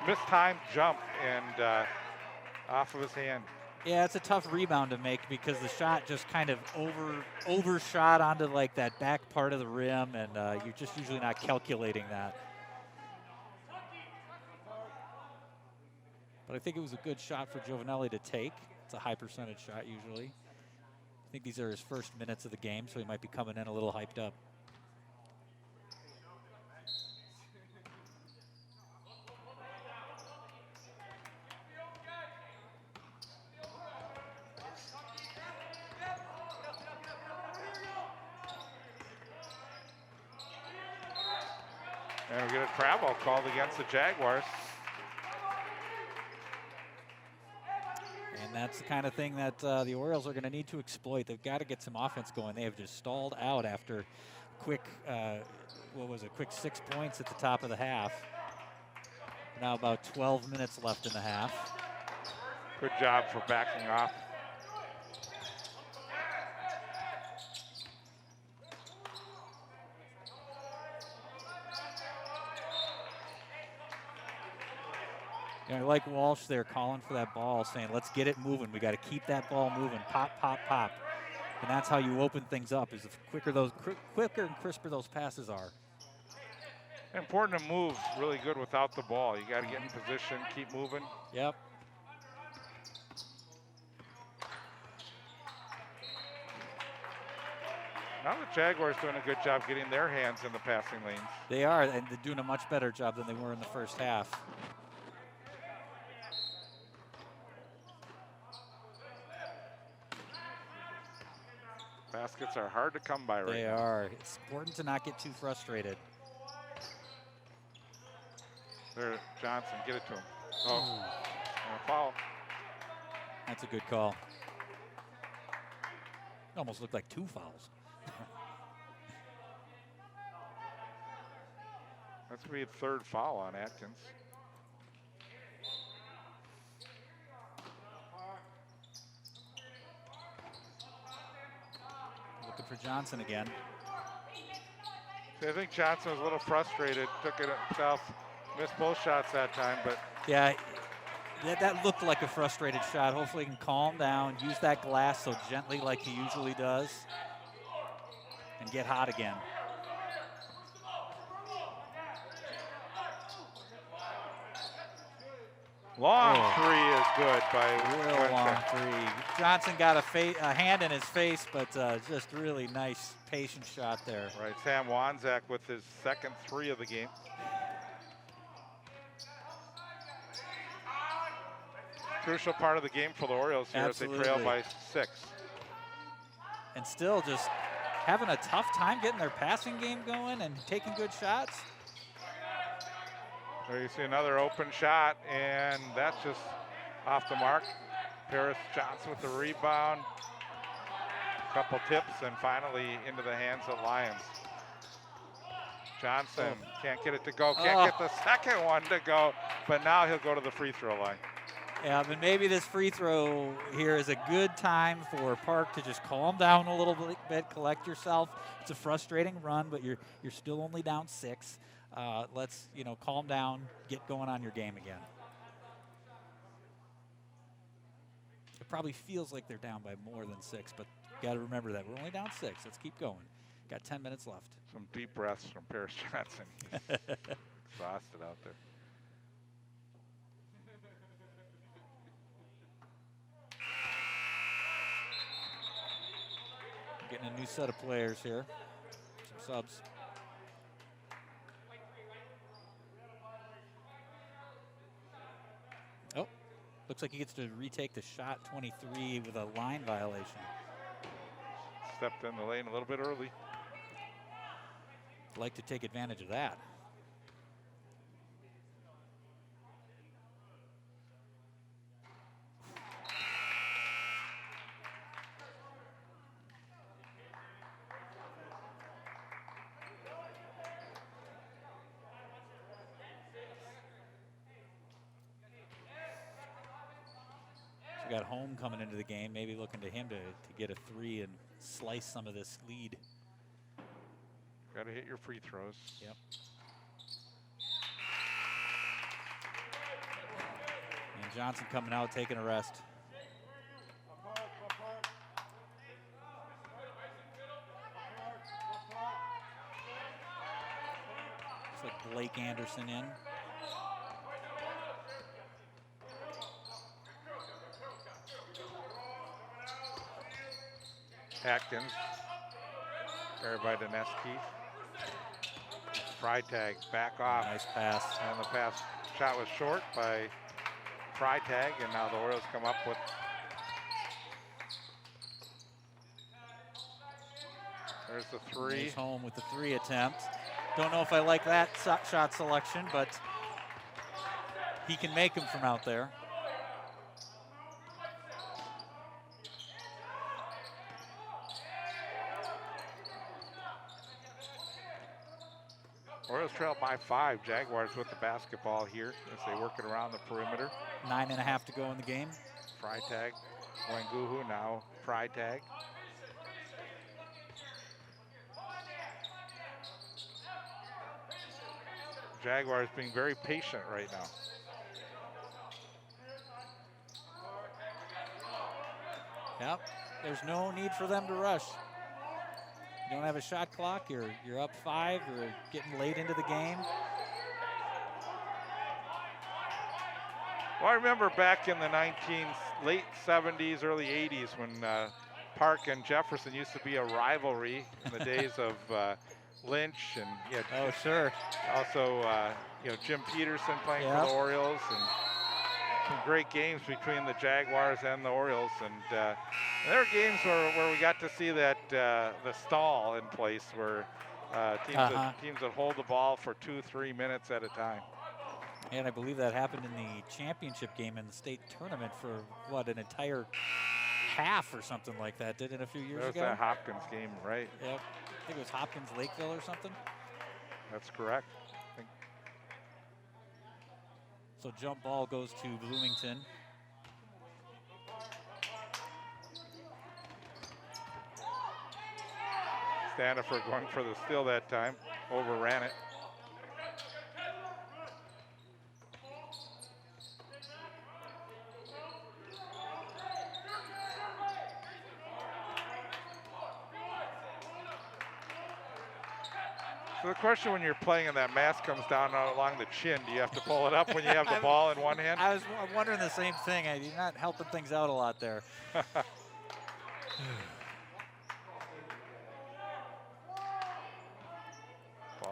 mistimed jump and off of his hand. Yeah, it's a tough rebound to make because the shot just kind of overshot onto like that back part of the rim, and you're just usually not calculating that. But I think it was a good shot for Giovanelli to take. It's a high percentage shot usually. think these are his first minutes of the game, so he might be coming in a little hyped up. And we get a travel called against the Jaguars. And that's the kind of thing that the Orioles are going to need to exploit. They've got to get some offense going. They have just stalled out after quick, quick 6 points at the top of the half. Now about 12 minutes left in the half. Good job for backing off. You know, like Walsh there calling for that ball, saying, let's get it moving. We got to keep that ball moving. Pop, pop, pop. And that's how you open things up, is the quicker and crisper those passes are. Important to move really good without the ball. You got to get in position, keep moving. Yep. Now the Jaguars doing a good job getting their hands in the passing lanes. They are, and they're doing a much better job than they were in the first half. Baskets are hard to come by right now. They are. It's important to not get too frustrated. There, Johnson, get it to him. Oh, and a foul. That's a good call. Almost looked like 2 fouls. That's going to be a 3rd foul on Atkins. Looking for Johnson again. See, I think Johnson was a little frustrated, took it himself, missed both shots that time, but Yeah, that looked like a frustrated shot. Hopefully he can calm down, use that glass so gently like he usually does, and get hot again. long three is good by Real long three. Johnson got a hand in his face, but just really nice, patient shot there. Right, Sam Wanzak with his 2nd 3 of the game. Crucial part of the game for the Orioles here as they trail by 6. And still just having a tough time getting their passing game going and taking good shots. There you see another open shot, and that's just off the mark. Paris Johnson with the rebound. Couple tips, and finally into the hands of Lions. Johnson can't get it to go, can't get the second one to go, but now he'll go to the free throw line. Yeah, but maybe this free throw here is a good time for Park to just calm down a little bit, collect yourself. It's a frustrating run, but you're still only down 6. Let's calm down, get going on your game again. It probably feels like they're down by more than 6, but you got to remember that we're only down 6. Let's keep going. Got 10 minutes left. Some deep breaths from Paris Johnson. He's exhausted out there. Getting a new set of players here. Some subs. Oh, looks like he gets to retake the shot 23 with a line violation. Stepped in the lane a little bit early. Like to take advantage of that. We got Home coming into the game, maybe looking to him to get a 3 and slice some of this lead. Got to hit your free throws. Yep. And Johnson coming out, taking a rest. Looks like Blake Anderson in. Atkins, carried by Dineski. Freitag back off. Nice pass. And the pass shot was short by Freitag, and now the Orioles come up with. There's the three. He's home with the 3 attempt. Don't know if I like that shot selection, but he can make them from out there. Orioles trail by 5. Jaguars with the basketball here as they work it around the perimeter. 9.5 to go in the game. Freitag, Wanguhu, now Freitag. Jaguars being very patient right now. Yep, there's no need for them to rush. You don't have a shot clock, you're up 5, you're getting late into the game. Well, I remember back in the late 70s, early 80s when Park and Jefferson used to be a rivalry in the days of Lynch and Oh, sure. also Jim Peterson playing for the Orioles, and some great games between the Jaguars and the Orioles. And there are games where we got to see that the stall in place where teams would hold the ball for 2-3 minutes at a time. And I believe that happened in the championship game in the state tournament for what, an entire half or something like that, did it a few years ago? That was that Hopkins game, right? Yep. I think it was Hopkins Lakeville or something. That's correct. So jump ball goes to Bloomington. Standiford going for the steal that time, overran it. So the question when you're playing and that mask comes down along the chin, do you have to pull it up when you have the ball in one hand? I was wondering the same thing. You're not helping things out a lot there. At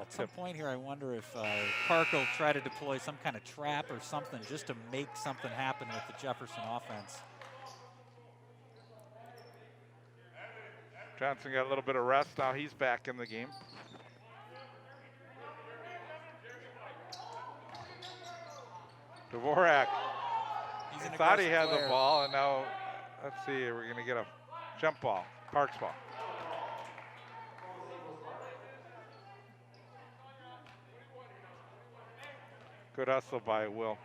some point here, I wonder if Park will try to deploy some kind of trap or something just to make something happen with the Jefferson offense. Johnson got a little bit of rest. Now he's back in the game. Dvorak. He thought he had the ball, and now, let's see, we're going to get a jump ball, Park's ball. Good hustle by Will.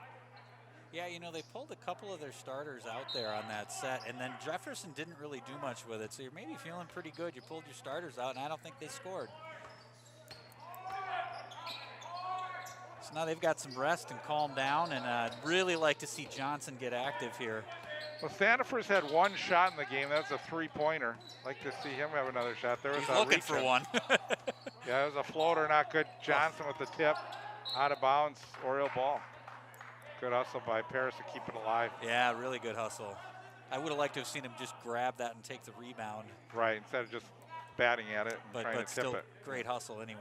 Yeah, they pulled a couple of their starters out there on that set, and then Jefferson didn't really do much with it, so you're maybe feeling pretty good. You pulled your starters out, and I don't think they scored. So now they've got some rest and calm down, and I'd really like to see Johnson get active here. Well, Standiford's had one shot in the game. That's a three-pointer. Like to see him have another shot. There was He's looking for one. Yeah, it was a floater, not good. Johnson with the tip, out of bounds, Oriole ball. Good hustle by Paris to keep it alive. Yeah, really good hustle. I would have liked to have seen him just grab that and take the rebound. Right, instead of just batting at it and trying to tip still it. Great hustle anyways.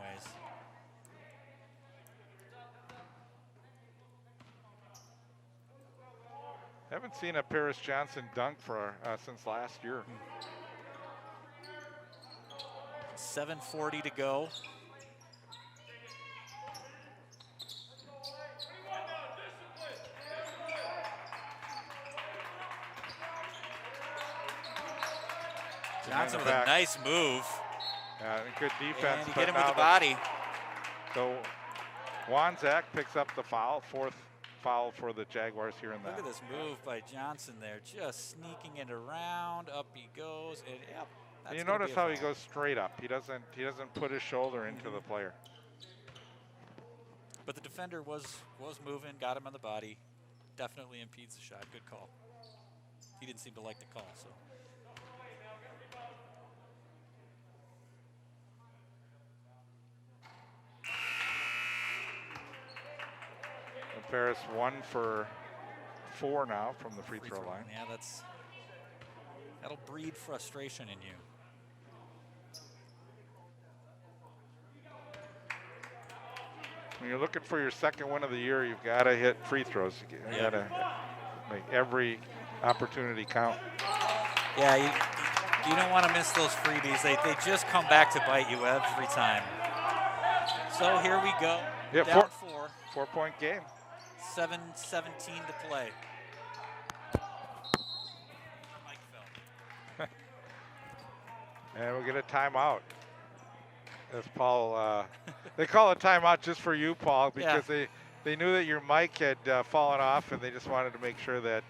Haven't seen a Paris Johnson dunk for since last year. 7:40 to go. Johnson with a nice move. Yeah, good defense. And he hit him with the body. So Wanzak picks up the foul, fourth foul for the Jaguars here in that. Look at this move by Johnson there, just sneaking it around. Up he goes, and yep. You notice how he goes straight up. He doesn't put his shoulder into the player. But the defender was moving, got him on the body. Definitely impedes the shot. Good call. He didn't seem to like the call, so. Paris 1 for 4 now from the free throw line. Yeah, that'll breed frustration in you. When you're looking for your second win of the year, you've got to hit free throws. You got to make every opportunity count. Yeah, you don't want to miss those freebies. They just come back to bite you every time. So here we go. Yeah, down 4. 4-point game. 7:17 to play. Mike fell. And we'll get a timeout. As Paul, they call a timeout just for you, Paul, because they knew that your mic had fallen off, and they just wanted to make sure that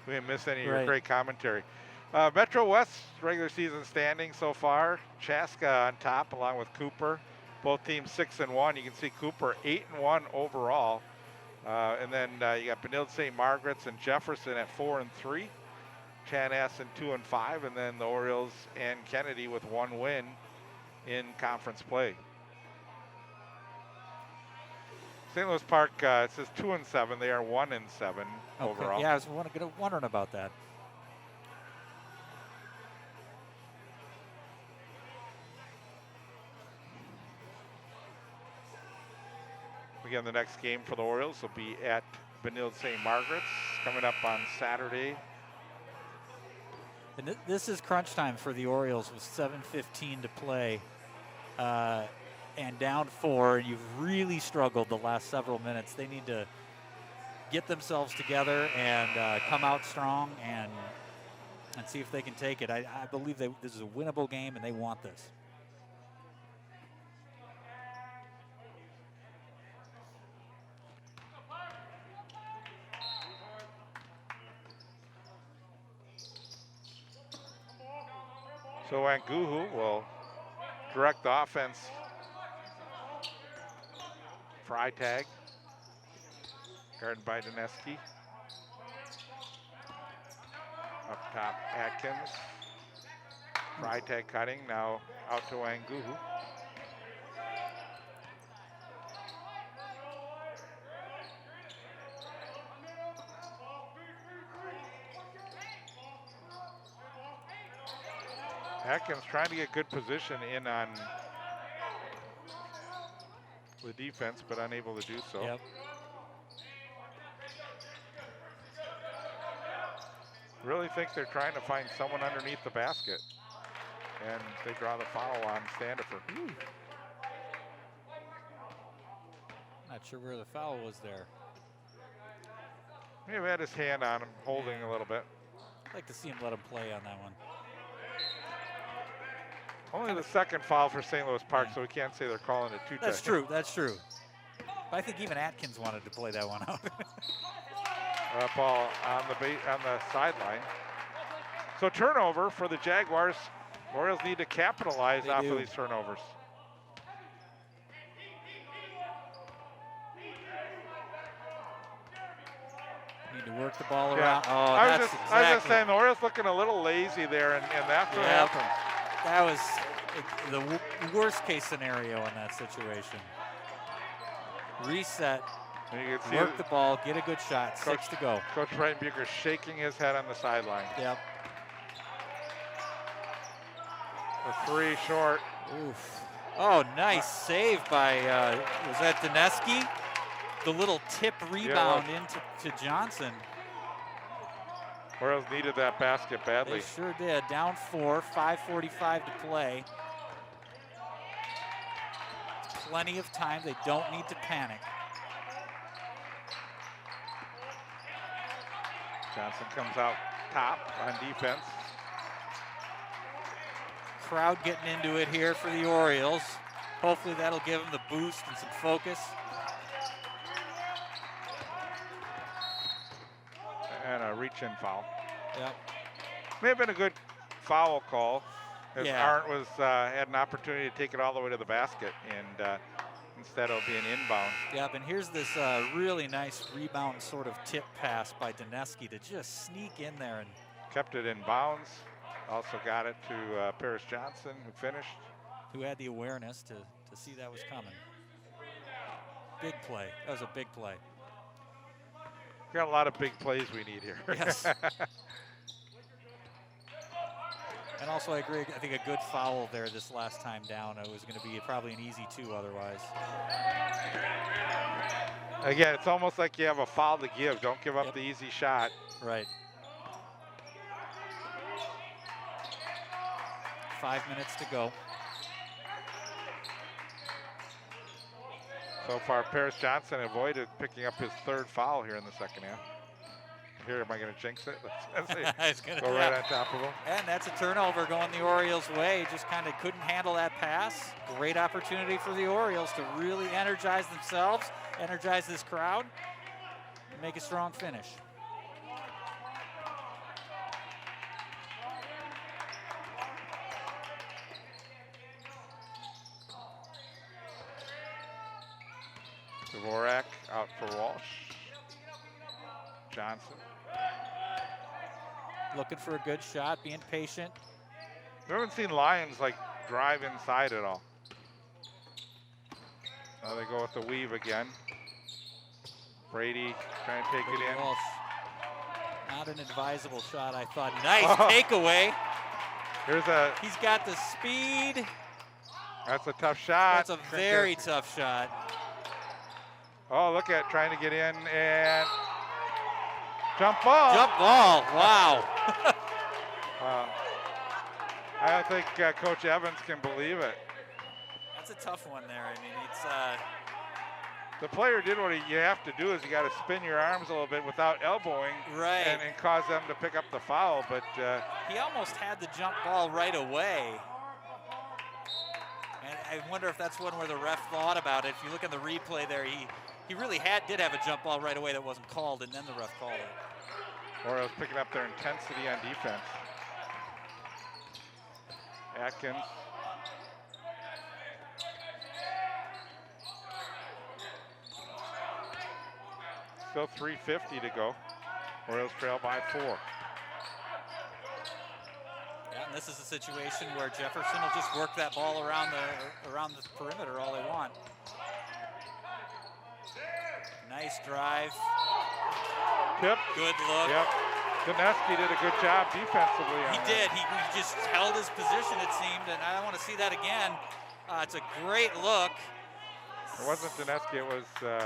we didn't miss any of your great commentary. Metro West regular season standing so far. Chaska on top along with Cooper. Both teams 6-1. You can see Cooper 8-1 overall. And then you got Benilde St. Margaret's and Jefferson at 4-3. Chanhassen 2-5. And then the Orioles and Kennedy with 1 win in conference play. St. Louis Park, it says 2-7. They are 1-7 overall. Yeah, I was wondering about that. Again, the next game for the Orioles will be at Benilde St. Margaret's coming up on Saturday. And this is crunch time for the Orioles with 7:15 to play and down 4, and you've really struggled the last several minutes. They need to get themselves together and come out strong and see if they can take it. I believe this is a winnable game, and they want this. So Anguhu will direct the offense. Freitag, guarded by Dineski. Up top, Atkins. Freitag cutting, now out to Anguhu. Atkins trying to get good position in on the defense, but unable to do so. Yep. Really think they're trying to find someone underneath the basket. And they draw the foul on Standifer. Not sure where the foul was there. May have had his hand on him, holding a little bit. I'd like to see him let him play on that one. Only the second foul for St. Louis Park, so we can't say they're calling it 2 times. That's true, that's true. But I think even Atkins wanted to play that one out. Ball on the sideline. So turnover for the Jaguars. Orioles need to capitalize off of these turnovers. Need to work the ball around. Oh, I was just saying the Orioles looking a little lazy there, and that's what happened. That was the worst case scenario in that situation. Reset, work the ball, get a good shot, 6 to go. Coach Breitenbucher shaking his head on the sideline. Yep. The 3 short. Oof. Oh, nice save by, was that Dineski? The little tip rebound into Johnson. Orioles needed that basket badly. They sure did. Down 4, 5:45 to play. Plenty of time. They don't need to panic. Johnson comes out top on defense. Crowd getting into it here for the Orioles. Hopefully that'll give them the boost and some focus. And a reach-in foul. Yep. May have been a good foul call, as Arndt was had an opportunity to take it all the way to the basket, and instead of being inbound. Yep, and here's this really nice rebound sort of tip pass by Dineski to just sneak in there and kept it in bounds. Also got it to Paris Johnson, who finished. Who had the awareness to see that was coming. Big play. That was a big play. We've got a lot of big plays we need here. Yes. And also, I agree. I think a good foul there this last time down. It was going to be probably an easy 2 otherwise. Again, it's almost like you have a foul to give. Don't give up the easy shot. Right. 5 minutes to go. So far, Paris Johnson avoided picking up his 3rd foul here in the second half. Here, am I going to jinx it? Let's go right on top of him. And that's a turnover going the Orioles' way. Just kind of couldn't handle that pass. Great opportunity for the Orioles to really energize themselves, energize this crowd, and make a strong finish. Dvorak out for Walsh. Johnson. Looking for a good shot, being patient. We haven't seen Lions like drive inside at all. Now they go with the weave again. Brady trying to take it in. Walsh. Not an advisable shot, I thought. Nice takeaway. He's got the speed. That's a tough shot. That's a very tough shot. Oh, look at trying to get in and jump ball. Jump ball, wow. I don't think Coach Evans can believe it. That's a tough one there. I mean, it's the player did what you have to do is you got to spin your arms a little bit without elbowing and cause them to pick up the foul. But he almost had the jump ball right away. And I wonder if that's one where the ref thought about it. If you look at the replay there, he really did have a jump ball right away that wasn't called, and then the ref called it. Orioles picking up their intensity on defense. Atkins. Still 3:50 to go. Orioles trail by 4. Yeah, and this is a situation where Jefferson will just work that ball around the perimeter all they want. Nice drive. Tip. Good look. Yep. Dineski did a good job defensively. He did. He just held his position, it seemed, and I don't want to see that again. It's a great look. It wasn't Dineski, it was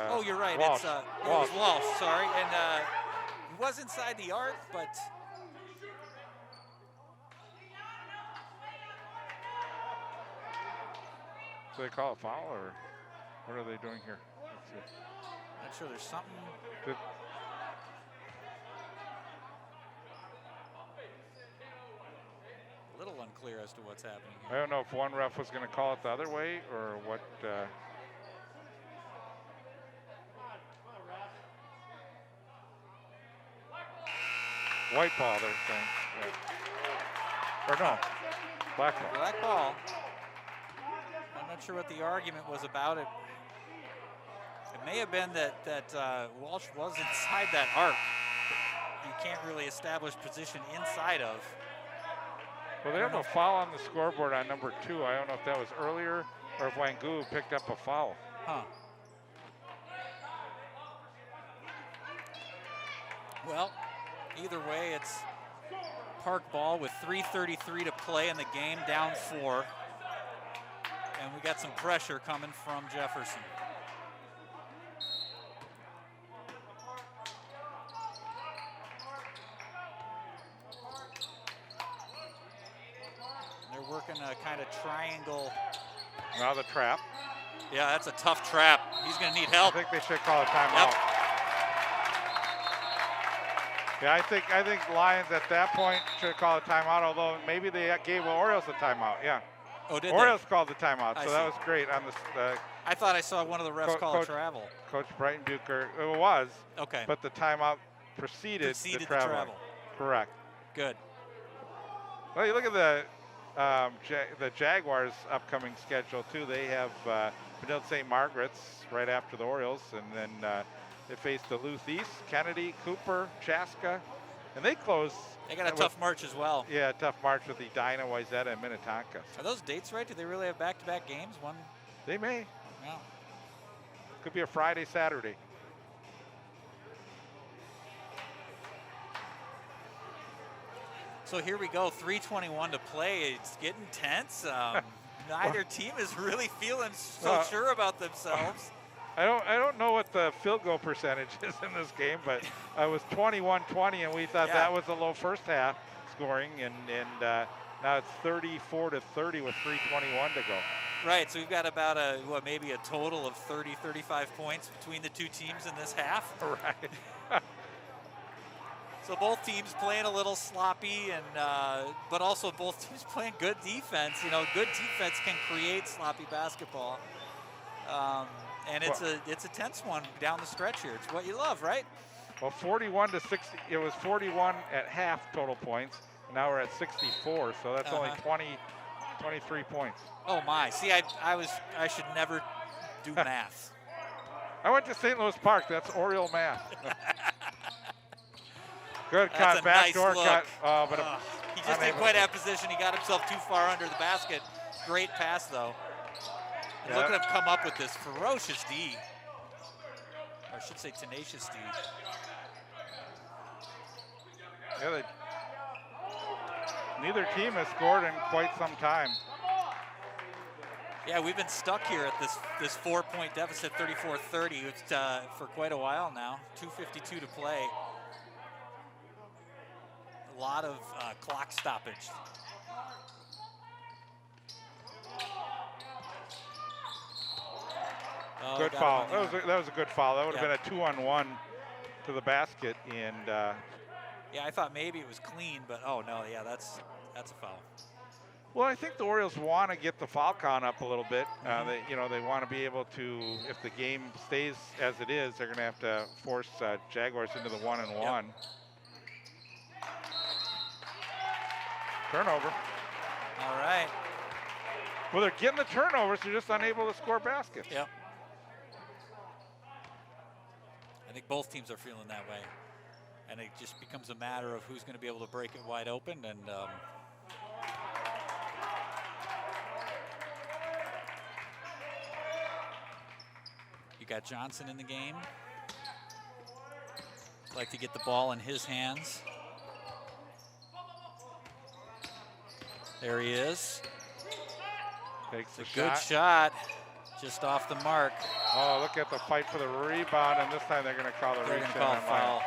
oh, you're right. Walsh. It was Walsh, sorry. And he was inside the arc, but do they call a foul, or what are they doing here? Let's see. Not sure, there's something. A little unclear as to what's happening here. I don't know if one ref was going to call it the other way or what. White ball, they're saying. Yeah. Or no, black ball. Black ball. I'm not sure what the argument was about it. It may have been that Walsh was inside that arc. You can't really establish position inside of. Well, they have a foul on the scoreboard on number 2. I don't know if that was earlier or if Wangu picked up a foul. Huh. Well, either way, it's Park ball with 3:33 to play in the game, down 4. And we got some pressure coming from Jefferson. They're working a kind of triangle. Now the trap. Yeah, that's a tough trap. He's going to need help. I think they should call a timeout. Yep. Yeah, I think Lions at that point should call a timeout, although maybe they gave the Orioles a timeout. Yeah. Oh, did Orioles they? called the timeout, so that was great on the. I thought I saw one of the refs call a travel. Coach Brighton Bucher, it was. Okay. But the timeout preceded the travel. Correct. Good. Well, you look at the Jaguars' upcoming schedule too. They have Benilde St. Margaret's right after the Orioles, and then they face Duluth East, Kennedy, Cooper, Chaska, and they close. They got a tough march as well. Yeah, tough march with Edina, Wayzata, and Minnetonka. Are those dates right? Do they really have back-to-back games? One. They may. Yeah. Could be a Friday, Saturday. So here we go, 3:21 to play. It's getting tense. Neither team is really feeling so sure about themselves. I don't know what the field goal percentage is in this game, but it was 21-20, and we thought that was a low first half scoring, and now it's 34-30 with 3:21 to go. Right, so we've got about maybe a total of 30, 35 points between the two teams in this half. Right. So both teams playing a little sloppy, and but also both teams playing good defense. You know, good defense can create sloppy basketball, and it's a tense one down the stretch here. It's what you love, right? Well, 41-60. It was 41 at half total points. Now we're at 64, so that's only 23 points. Oh my! See, I should never do math. I went to St. Louis Park. That's Oriole math. Good cut, backdoor cut. But he just didn't quite have position. He got himself too far under the basket. Great pass, though. And look at him come up with this ferocious D. Or I should say tenacious D. Yeah, neither team has scored in quite some time. Yeah, we've been stuck here at this 4-point deficit, 34-30, for quite a while now. 2:52 to play. A lot of clock stoppage. Oh, good foul. That was a good foul. That would have been a 2-on-1 to the basket, and yeah, I thought maybe it was clean, but oh no, yeah, that's a foul. Well, I think the Orioles want to get the foul count up a little bit. They want to be able to, if the game stays as it is, they're going to have to force Jaguars into the 1-and-1. Yep. Turnover. All right. Well, they're getting the turnovers. They're just unable to score baskets. Yep. I think both teams are feeling that way. And it just becomes a matter of who's going to be able to break it wide open. And you got Johnson in the game. Like to get the ball in his hands. There he is. Takes the good shot, just off the mark. Oh, look at the fight for the rebound, and this time they're going to call the reach. They're going to call foul.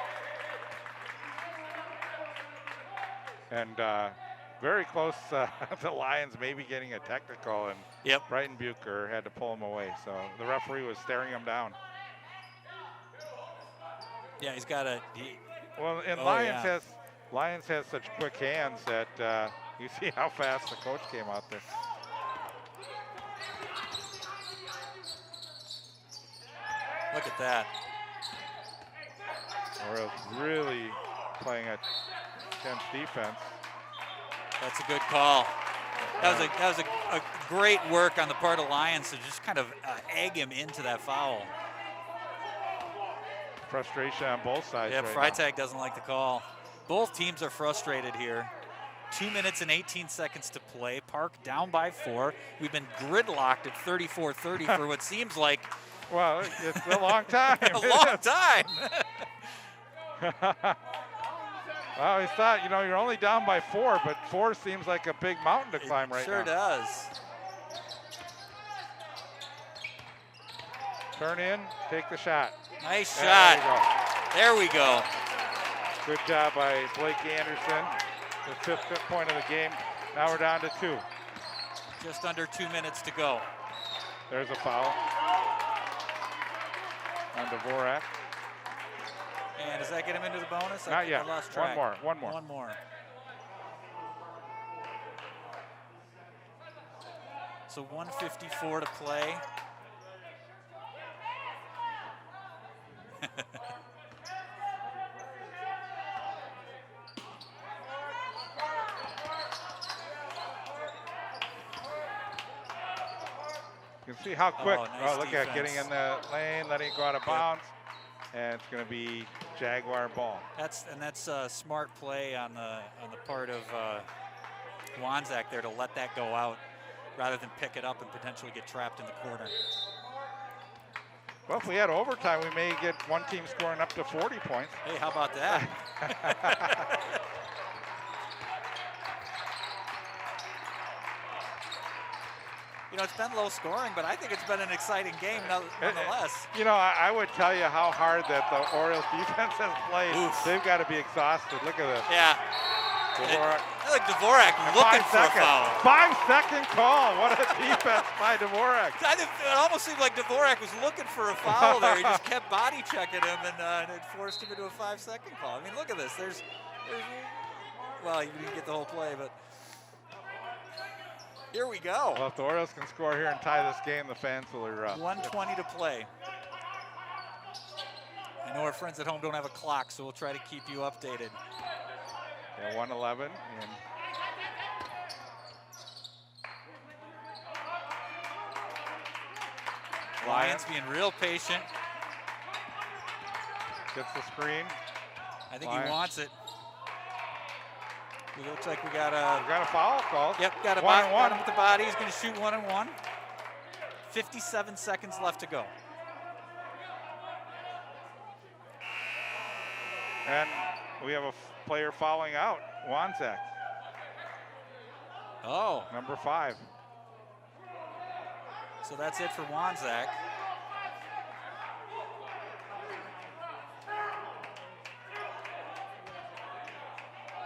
And very close, the Lions maybe getting a technical, and Brighton Bucher had to pull him away. So the referee was staring him down. Yeah, he's got a. Well, and Lions has such quick hands that you see how fast the coach came out there. Look at that. Orioles really playing a tense defense. That's a good call. That was a great work on the part of Lions to just kind of egg him into that foul. Frustration on both sides. Yeah, right Freitag doesn't like the call. Both teams are frustrated here. 2 minutes and 18 seconds to play. Park down by 4. We've been gridlocked at 34-30 for what seems like. Well, it's a long time. A long time. Well, we thought, you're only down by 4, but 4 seems like a big mountain to climb right now. Sure does. Turn in, take the shot. Nice shot. There we go. Good job by Blake Anderson. The 5th point of the game. Now we're down to 2. Just under 2 minutes to go. There's a foul on Dvorak. And does that get him into the bonus? Not yet. I lost track. One more. One more. So 1:54 to play. You can see how quick. Nice look at getting in the lane, letting it go out of bounds, and it's going to be Jaguar ball. That's a smart play on the part of Wanzak there to let that go out rather than pick it up and potentially get trapped in the corner. Well, if we had overtime, we may get one team scoring up to 40 points. Hey, how about that? You know, it's been low scoring, but I think it's been an exciting game nonetheless. You know, I would tell you how hard that the Orioles defense has played. Oof. They've got to be exhausted. Look at this. Yeah. Dvorak. I feel like Dvorak looking for a foul. 5-second call. What a defense by Dvorak. It almost seemed like Dvorak was looking for a foul there. He just kept body checking him, and it forced him into a 5-second call. I mean, look at this. Well, you didn't get the whole play, but here we go. Well, if the Orioles can score here and tie this game, the fans will erupt. 1:20 to play. I know our friends at home don't have a clock, so we'll try to keep you updated. Yeah, 1:11. And Lions being real patient. Gets the screen. I think Lions. he wants it. It looks like we got a foul call. Yep, got him with the body. He's going to shoot 1-1. 57 seconds left to go. And we have a player fouling out, Wanzak, Oh, number 5. so that's it for Wanzak.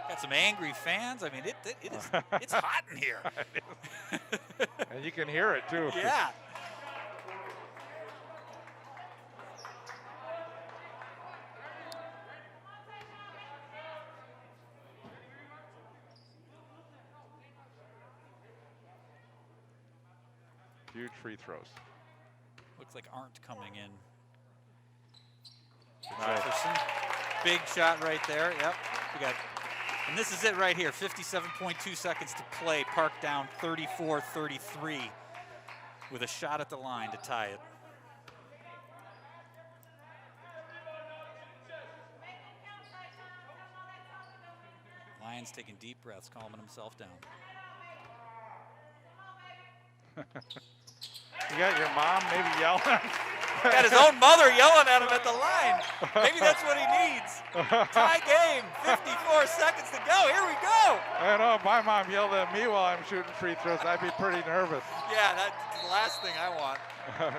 Got some angry fans. I mean, it's hot in here. And you can hear it too. Yeah. Huge free throws. Looks like Arndt coming in. Nice. Jefferson. Big shot right there. Yep. And this is it right here. 57.2 seconds to play. Park down 34-33 with a shot at the line to tie it. Lions taking deep breaths, calming himself down. You got your mom maybe yelling. Got his own mother yelling at him at the line. Maybe that's what he needs. Tie game, 54 seconds to go. Here we go. I know, my mom yelled at me while I'm shooting free throws. I'd be pretty nervous. Yeah, that's the last thing I want.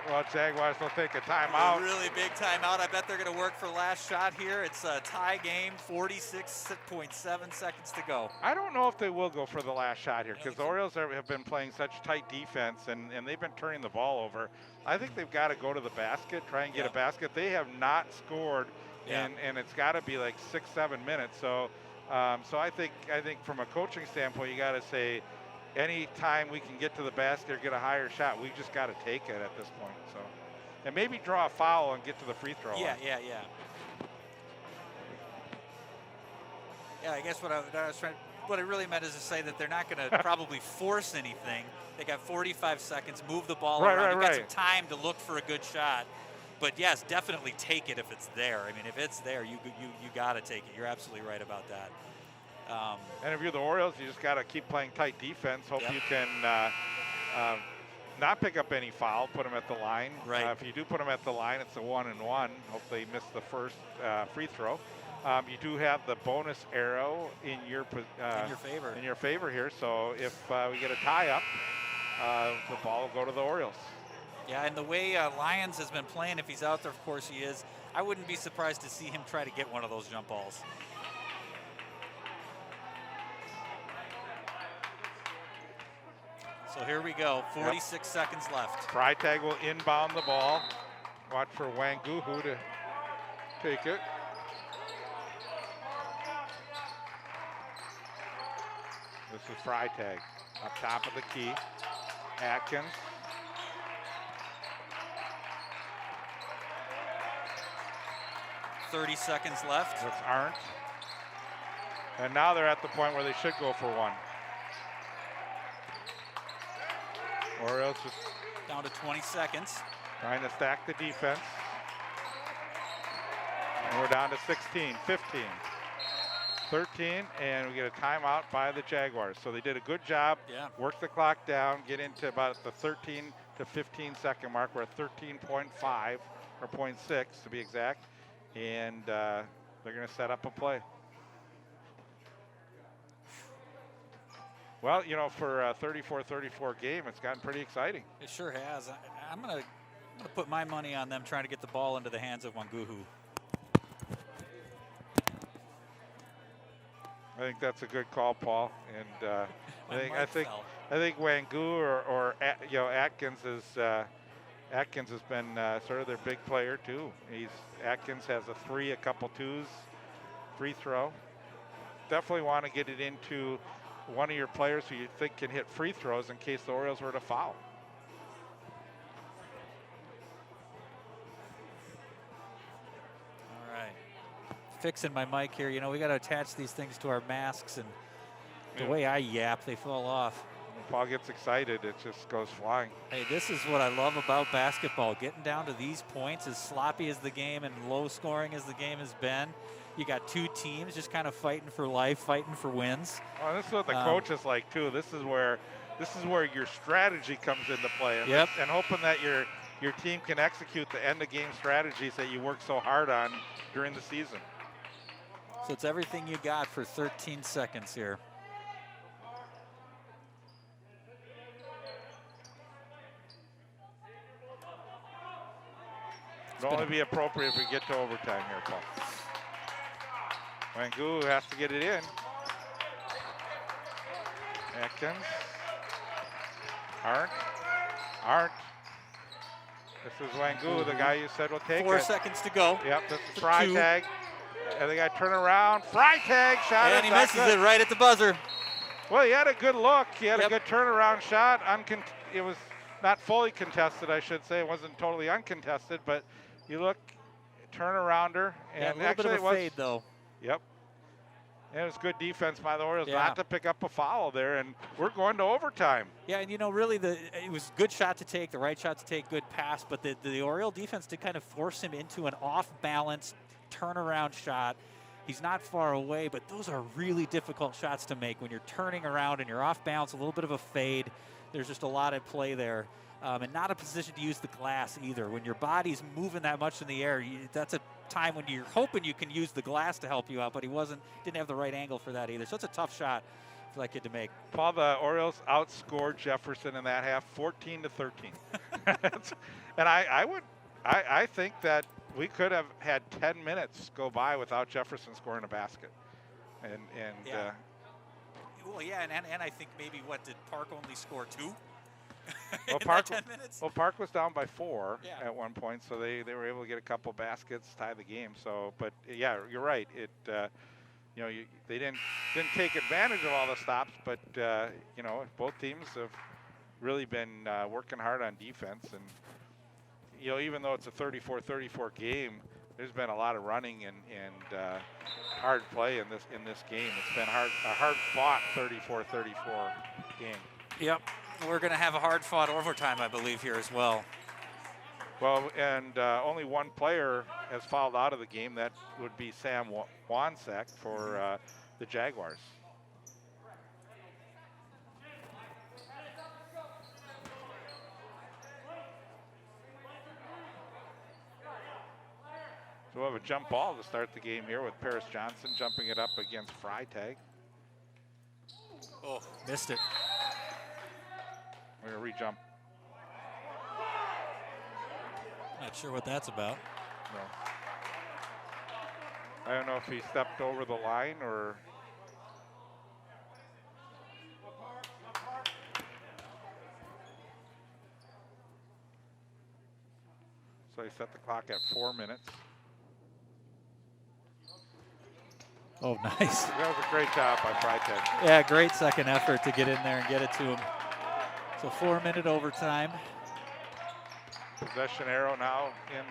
Well, Jaguars will take a timeout. A really big timeout. I bet they're going to work for last shot here. It's a tie game, 46.7 seconds to go. I don't know if they will go for the last shot here because the Orioles have been playing such tight defense and they've been turning the ball over. I think they've got to go to the basket, try and get a basket. They have not scored, and it's got to be like 6-7 minutes. So, so I think from a coaching standpoint, you got to say, any time we can get to the basket or get a higher shot, we just got to take it at this point. So, and maybe draw a foul and get to the free throw line. Yeah. Yeah, I guess what I really meant is to say that they're not going to probably force anything. They got 45 seconds, move the ball around. You've got some time to look for a good shot. But yes, definitely take it if it's there. I mean, if it's there, you got to take it. You're absolutely right about that. And if you're the Orioles, you just got to keep playing tight defense. Hope you can not pick up any foul, put them at the line. Right. If you do put them at the line, it's a 1-1. Hope they miss the first free throw. You do have the bonus arrow in your favor. In your favor here. So if we get a tie up, the ball will go to the Orioles. Yeah, and the way Lyons has been playing, if he's out there, of course he is. I wouldn't be surprised to see him try to get one of those jump balls. So here we go, 46 seconds left. Freitag will inbound the ball. Watch for Wanguhu to take it. This is Freitag up top of the key. Atkins. .30 seconds left. That's Arndt. And now they're at the point where they should go for one. Orioles just down to 20 seconds. Trying to stack the defense. And we're down to 16, 15, 13, and we get a timeout by the Jaguars. So they did a good job. Yeah. Work the clock down, get into about the 13 to 15 second mark. We're at 13.5 or 0.6 to be exact. And they're going to set up a play. Well, you know, for a 34-34 game, it's gotten pretty exciting. It sure has. I'm gonna put my money on them trying to get the ball into the hands of Wanguhu. I think that's a good call, Paul. And I think Wangu or you know, Atkins has been sort of their big player too. Atkins has a 3, a couple 2s, free throw. Definitely want to get it into one of your players who you think can hit free throws in case the Orioles were to foul. All right. Fixing my mic here. You know, we got to attach these things to our masks, and the way I yap, they fall off. When Paul gets excited, it just goes flying. Hey, this is what I love about basketball. Getting down to these points, as sloppy as the game and low scoring as the game has been, you got two teams just kind of fighting for life, fighting for wins. Oh, this is what the coaches like too. This is where your strategy comes into play, and, yep. and hoping that your team can execute the end of game strategies that you work so hard on during the season. So it's everything you got for 13 seconds here. It'll only be appropriate if we get to overtime here, Paul. Wangu has to get it in. Atkins. Arndt. This is Wangu, the guy you said will take 4 it. seconds to go. Yep, that's a fry tag. And they got turn around. Fry tag shot. And he misses it right at the buzzer. Well, he had a good look. He had a good turnaround shot. It was not fully contested, I should say. It wasn't totally uncontested, but you look, turnarounder. And a little bit of a fade, though. Yep. And it was good defense by the Orioles not to pick up a foul there, and we're going to overtime. Yeah, and you know, really, it was a good shot to take, the right shot to take, good pass, but the Oriole defense did kind of force him into an off-balance turnaround shot. He's not far away, but those are really difficult shots to make when you're turning around and you're off balance, a little bit of a fade. There's just a lot at play there. And not a position to use the glass either. When your body's moving that much in the air, that's a time when you're hoping you can use the glass to help you out, but didn't have the right angle for that either. So it's a tough shot for that kid to make. Paul, the Orioles outscored Jefferson in that half 14-13. And I think that we could have had 10 minutes go by without Jefferson scoring a basket. And I think maybe did Park only score 2? Well, Park, 10 minutes? Well, Park was down by 4 at one point, so they were able to get a couple baskets, tie the game. So, but yeah, you're right. They didn't take advantage of all the stops, but both teams have really been working hard on defense, and even though it's a 34-34 game, there's been a lot of running and hard play in this game. It's been a hard fought 34-34 game. Yep. We're going to have a hard-fought overtime, I believe, here as well. Well, and only one player has fouled out of the game. That would be Sam Wansack for the Jaguars. So we'll have a jump ball to start the game here with Paris Johnson jumping it up against Freitag. Oh, missed it. We're going to re-jump. Not sure what that's about. No. I don't know if he stepped over the line or... So he set the clock at 4 minutes. Oh, nice. That was a great job by Freitag. Yeah, great second effort to get in there and get it to him. So 4-minute overtime. Possession arrow now in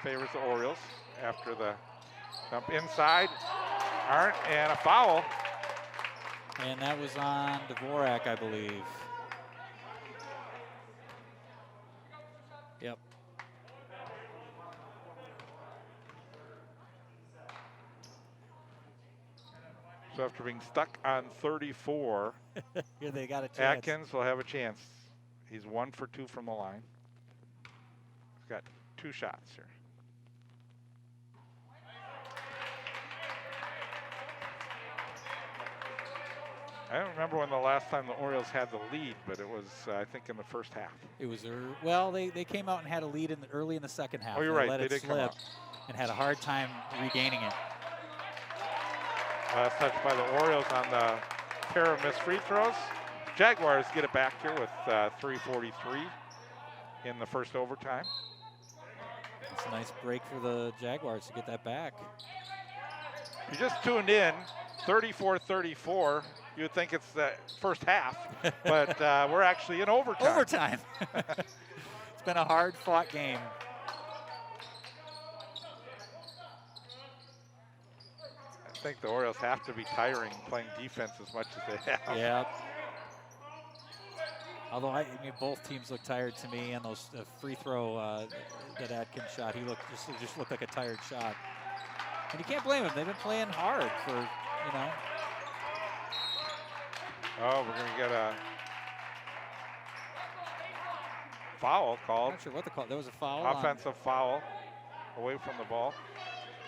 favors the Orioles after the dump inside. Arndt and a foul. And that was on Dvorak, I believe. Yep. So after being stuck on 34, here they got a chance. Atkins will have a chance. He's 1 for 2 from the line. He's got 2 shots here. I don't remember when the last time the Orioles had the lead, but it was, I think, in the first half. It was, well, they came out and had a lead early in the second half. Oh, you're right. They did come out. And had a hard time regaining it. Last touch by the Orioles on the pair of missed free throws. Jaguars get it back here with 3:43 in the first overtime. It's a nice break for the Jaguars to get that back. You just tuned in, 34-34. You would think it's the first half, but we're actually in overtime. Overtime. It's been a hard-fought game. I think the Orioles have to be tiring playing defense as much as they have. Yeah. Although I mean, both teams look tired to me, and those free throw that Atkins shot, he just looked like a tired shot. And you can't blame him. They've been playing hard for, you know. Oh, we're going to get a foul called. I'm not sure what the call. There was a foul. Offensive foul away from the ball.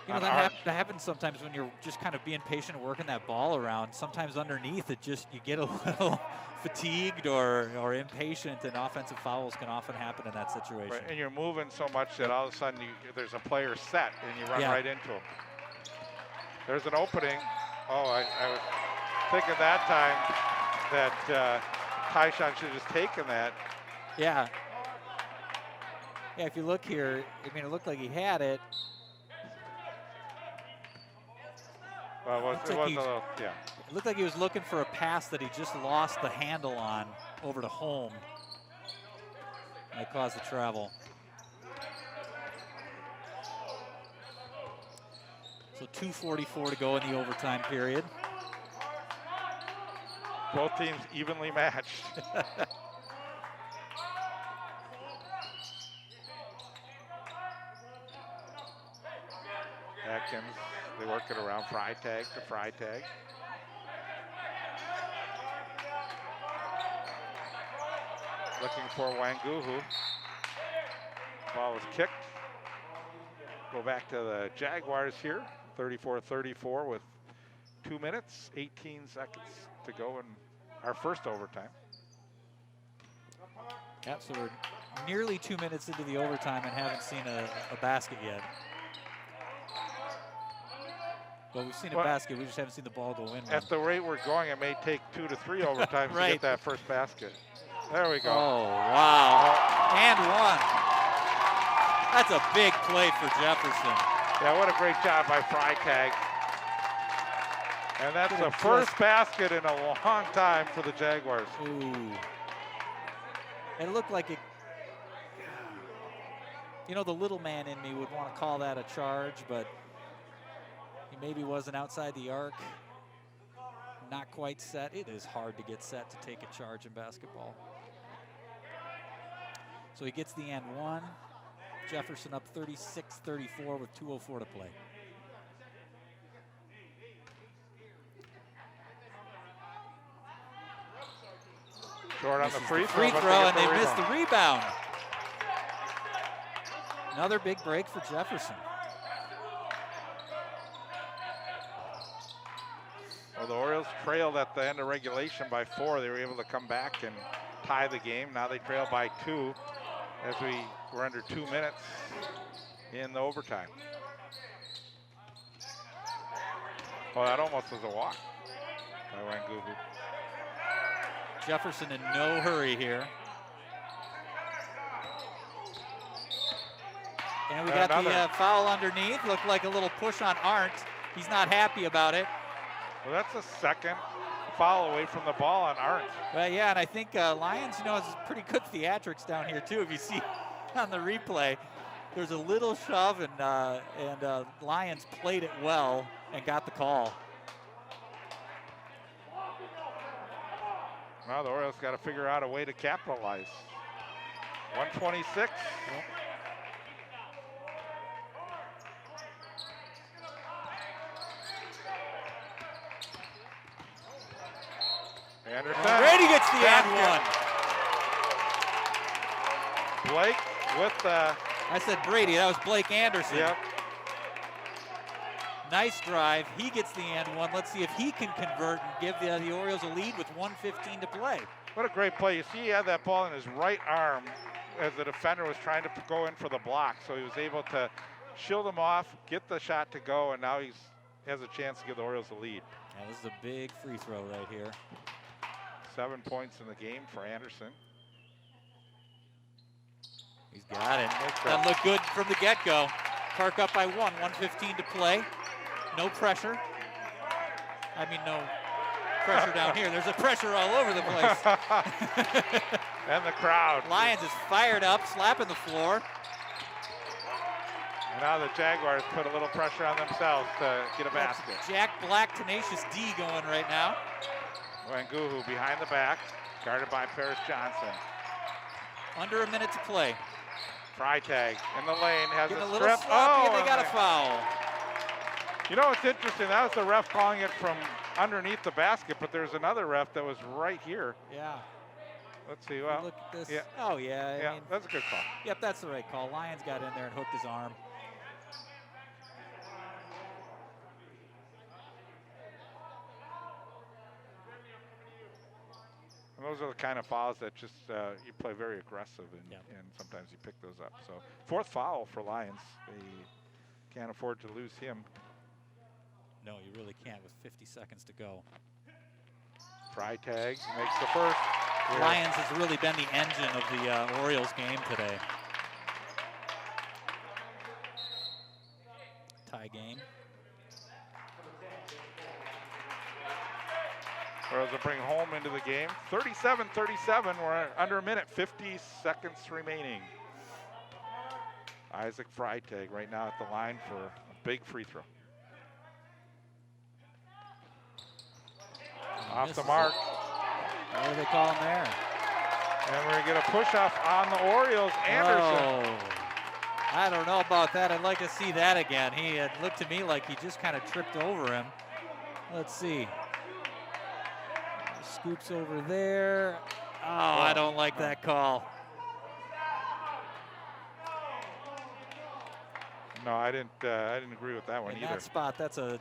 You know, that happens sometimes when you're just kind of being patient and working that ball around. Sometimes underneath it just, you get a little fatigued or impatient, and offensive fouls can often happen in that situation. Right, and you're moving so much that all of a sudden there's a player set and you run right into him. There's an opening. Oh, I was thinking that time that Tyshawn should have just taken that. Yeah. Yeah, if you look here, I mean, it looked like he had it. Well, it was a little, yeah. It looked like he was looking for a pass that he just lost the handle on over to home. And it caused the travel. So 2:44 to go in the overtime period. Both teams evenly matched. Atkins, they work it around Freitag to Freitag. Looking for Wanguhu. Ball was kicked. Go back to the Jaguars here, 34-34 with 2 minutes, 18 seconds to go in our first overtime. Yeah, so we're nearly 2 minutes into the overtime and haven't seen a basket yet. Well, we've seen a basket, we just haven't seen the ball go in. At the rate we're going, it may take 2 to 3 overtimes to get that first basket. There we go. Oh, wow. And one. That's a big play for Jefferson. Yeah, what a great job by Freitag. And that's the first basket in a long time for the Jaguars. Ooh. It looked like it. You know, the little man in me would want to call that a charge, but he maybe wasn't outside the arc. Not quite set. It is hard to get set to take a charge in basketball. So he gets the and one. Jefferson up 36-34 with 2:04 to play. Short on the free throw, and they missed the rebound. Another big break for Jefferson. Well, the Orioles trailed at the end of regulation by 4. They were able to come back and tie the game. Now they trail by 2 as we were under 2 minutes in the overtime. Well, that almost was a walk by Wanguhu. Jefferson in no hurry here. And we got the foul underneath. Looked like a little push on Arndt. He's not happy about it. Well, that's a second foul away from the ball on Arndt. Well, yeah, and I think Lions, you know, is pretty good theatrics down here too. If you see on the replay, there's a little shove, and Lions played it well and got the call. Now the Orioles got to figure out a way to capitalize. 126. Yep. Anderson. Brady gets the and one. Blake with the. I said Brady. That was Blake Anderson. Yep. Nice drive. He gets the and one. Let's see if he can convert and give the Orioles a lead with 1:15 to play. What a great play. You see he had that ball in his right arm as the defender was trying to go in for the block. So he was able to shield him off, get the shot to go, and now he has a chance to give the Orioles a lead. Yeah, this is a big free throw right here. 7 points in the game for Anderson. He's got it. That looked good from the get-go. Park up by 1:15 to play. No pressure. I mean, no pressure down here. There's a pressure all over the place. And the crowd. Lions is fired up, slapping the floor. And now the Jaguars put a little pressure on themselves to get a basket. Jack Black, tenacious D going right now. Wanguhu behind the back, guarded by Paris Johnson. Under a minute to play. Freitag in the lane, has Getting a a little strip. sloppy, and they and got a foul. You know what's interesting? That was the ref calling it from underneath the basket, but there's another ref that was right here. Yeah. Let's see. Well, Look at this. yeah. Oh, yeah. Yeah, I mean, that's a good call. yep, that's the right call. Lyons got in there and hooked his arm. And those are the kind of fouls that just you play very aggressive, and, Yep. and sometimes you pick those up. So 4th foul for Lions. They can't afford to lose him. No, you really can't with 50 seconds to go. Freitag makes the first. Lions has really been the engine of the Orioles game today. Tie game. Orioles will bring home into the game. 37-37. We're under a minute. 50 seconds remaining. Isaac Freitag right now at the line for a big free throw. Off the mark. What do they call him there? And we're going to get a push-off on the Orioles. Anderson. Oh, I don't know about that. I'd like to see that again. He had looked to me like he just kind of tripped over him. Let's see. Scoops over there. Oh, I don't like that call. No, I didn't agree with that one In either. that spot, that's a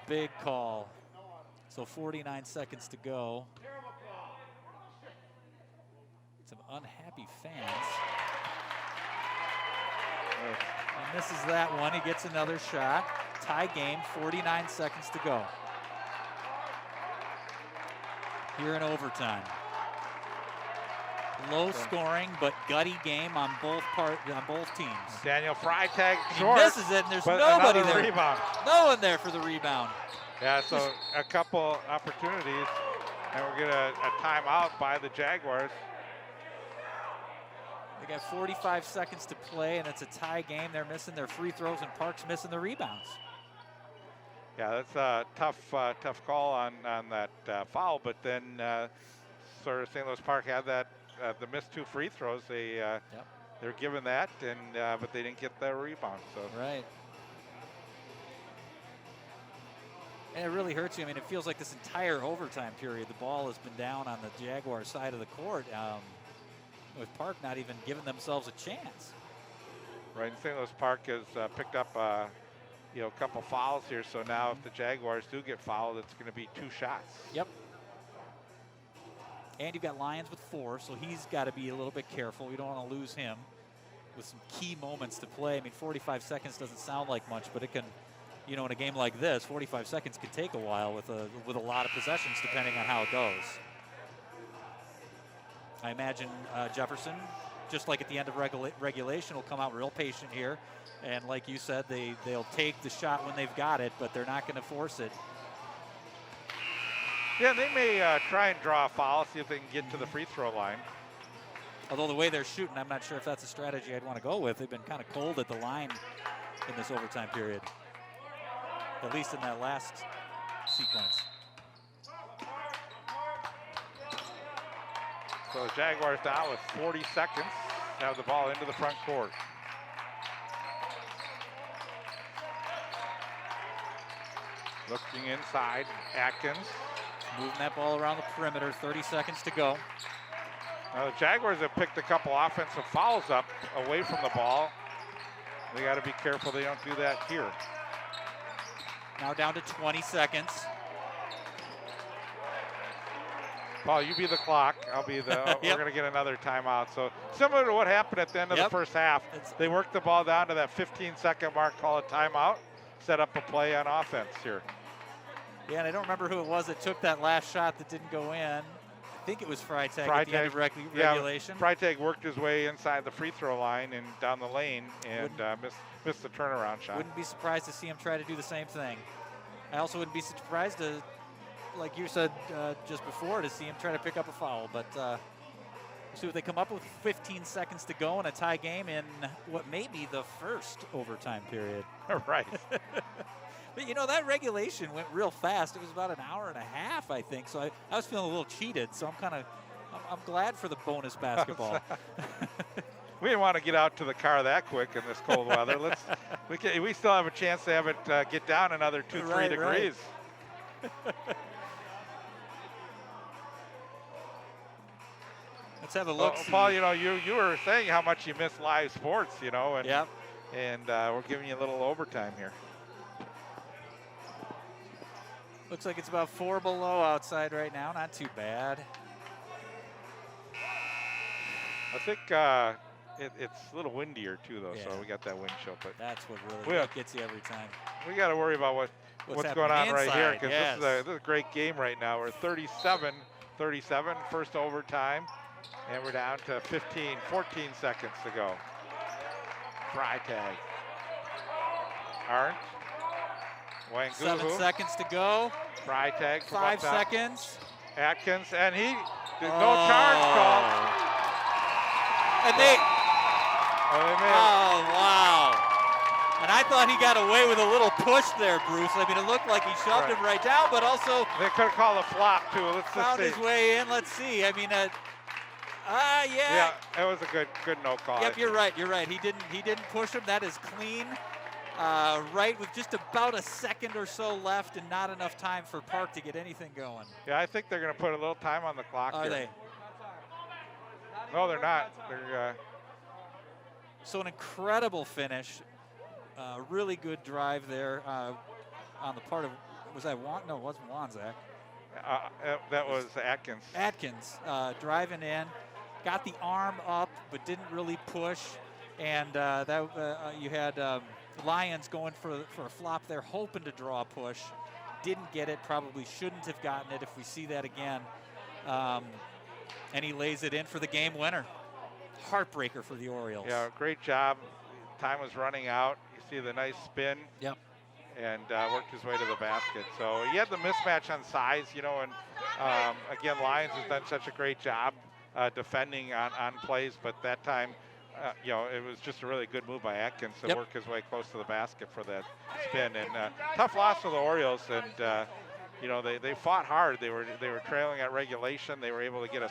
big call. So 49 seconds to go. Some unhappy fans. He misses that one. He gets another shot. Tie game, 49 seconds to go. Here in overtime. Low scoring but gutty game on both teams. Daniel Freitag He short. misses it, and there's but nobody another there. Rebound. No one there for the rebound. Yeah, so a couple opportunities, and we're getting a timeout by the Jaguars. They got 45 seconds to play, and it's a tie game. They're missing their free throws, and Park's missing the rebounds. Yeah, that's a tough call on that foul. But then, sort of St. Louis Park had that the missed 2 free throws. They're given that, and but they didn't get the rebound. So Right. And it really hurts you. I mean, it feels like this entire overtime period, the ball has been down on the Jaguar side of the court, with Park not even giving themselves a chance. right, and St. Louis Park has picked up a couple fouls here. So now, if the Jaguars do get fouled, it's going to be 2 shots. Yep. And you've got Lyons with 4, so he's got to be a little bit careful. We don't want to lose him with some key moments to play. I mean, 45 seconds doesn't sound like much, but it can, in a game like this, 45 seconds can take a while with a lot of possessions depending on how it goes. I imagine Jefferson, just like at the end of regulation, will come out real patient here. And like you said, they'll take the shot when they've got it, but they're not going to force it. Yeah, they may try and draw a foul, see if they can get to the free throw line. Although the way they're shooting, I'm not sure if that's a strategy I'd want to go with. They've been kind of cold at the line in this overtime period, at least in that last sequence. So the Jaguars down with 40 seconds, have the ball into the front court. Looking inside, Atkins. Moving that ball around the perimeter, 30 seconds to go. Now the Jaguars have picked a couple offensive fouls up away from the ball. They got to be careful they don't do that here. Now down to 20 seconds. Paul, you be the clock. I'll be the. Yep. We're going to get another timeout. So similar to what happened at the end of the first half, they worked the ball down to that 15-second mark, call a timeout, set up a play on offense here. Yeah, and I don't remember who it was that took that last shot that didn't go in. I think it was Freitag at the end of regulation. Freitag worked his way inside the free throw line and down the lane and missed the turnaround shot. Wouldn't be surprised to see him try to do the same thing. I also wouldn't be surprised to, like you said just before, to see him try to pick up a foul. But we'll see what they come up with. 15 seconds to go in a tie game in what may be the first overtime period. Right. But, you know, that regulation went real fast. It was about an hour and a half, I think. So I was feeling a little cheated. So I'm glad for the bonus basketball. We didn't want to get out to the car that quick in this cold weather. We still have a chance to have it get down another 2-3 degrees. Let's have a look. Paul, you know, you were saying how much you miss live sports, you know, and yep. And we're giving you a little overtime here. Looks like it's about 4 below outside right now. Not too bad. I think it's a little windier too, though, so we got that wind chill. But that's what really gets you every time. We got to worry about what's going on right here, because this is a great game right now. We're 37-37, first overtime, and we're down to 14 seconds to go. Freitag. Arndt. Wanguhu. 7 seconds to go. Freitag. 5 seconds. Atkins, and no charge call. And oh, wow. And I thought he got away with a little push there, Bruce. I mean, it looked like he shoved him right down, but also they could have called a flop too. Found his way in. Let's see. I mean, yeah, it was a good no call. Yep, you're right. He didn't push him. That is clean. Right with just about a second or so left and not enough time for Park to get anything going. Yeah, I think they're going to put a little time on the clock. Are here. they? No, they're not. They're. So an incredible finish. Really good drive there on the part of, was that Juan? No, it wasn't Wanzak. That was Atkins. Atkins driving in, got the arm up, but didn't really push. And you had Lyons going for a flop there, hoping to draw a push. Didn't get it, probably shouldn't have gotten it if we see that again. And he lays it in for the game winner. Heartbreaker for the Orioles. Yeah, great job. Time was running out. You see the nice spin. Yep. And worked his way to the basket. So he had the mismatch on size, you know, and again, Lyons has done such a great job defending on plays, but that time, you know, it was just a really good move by Atkins to work his way close to the basket for that spin. And tough loss for the Orioles, and you know, they fought hard. They were trailing at regulation. They were able to get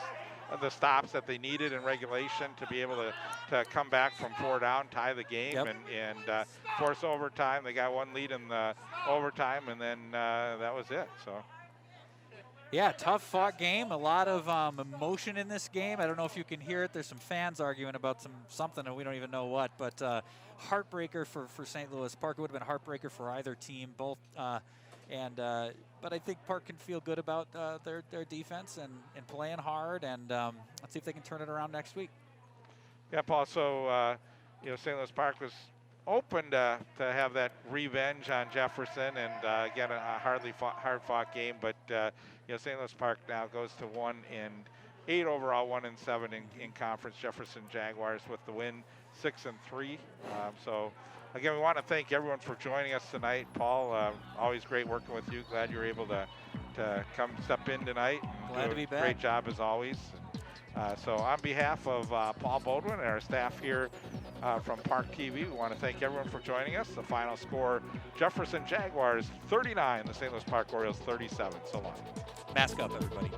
the stops that they needed in regulation to be able to come back from 4 down, tie the game, and force overtime. They got one lead in the overtime, and then that was it. So. Yeah, tough fought game. A lot of emotion in this game. I don't know if you can hear it. There's some fans arguing about something, and we don't even know what. But heartbreaker for St. Louis Park. It would have been a heartbreaker for either team, both. But I think Park can feel good about their defense and playing hard. And let's see if they can turn it around next week. Yeah, Paul. So you know, St. Louis Park was open to have that revenge on Jefferson, and again, a hard-fought game. But you know, St. Louis Park now goes to 1-8 overall, 1-7 in conference. Jefferson Jaguars with the win, 6-3. So again, we want to thank everyone for joining us tonight. Paul, always great working with you. Glad you were able to come step in tonight. Glad to be back. Great job as always. So on behalf of Paul Bodwin and our staff here from ParkTV, we want to thank everyone for joining us. The final score, Jefferson Jaguars 39, the St. Louis Park Orioles 37. So long. Mask up, everybody.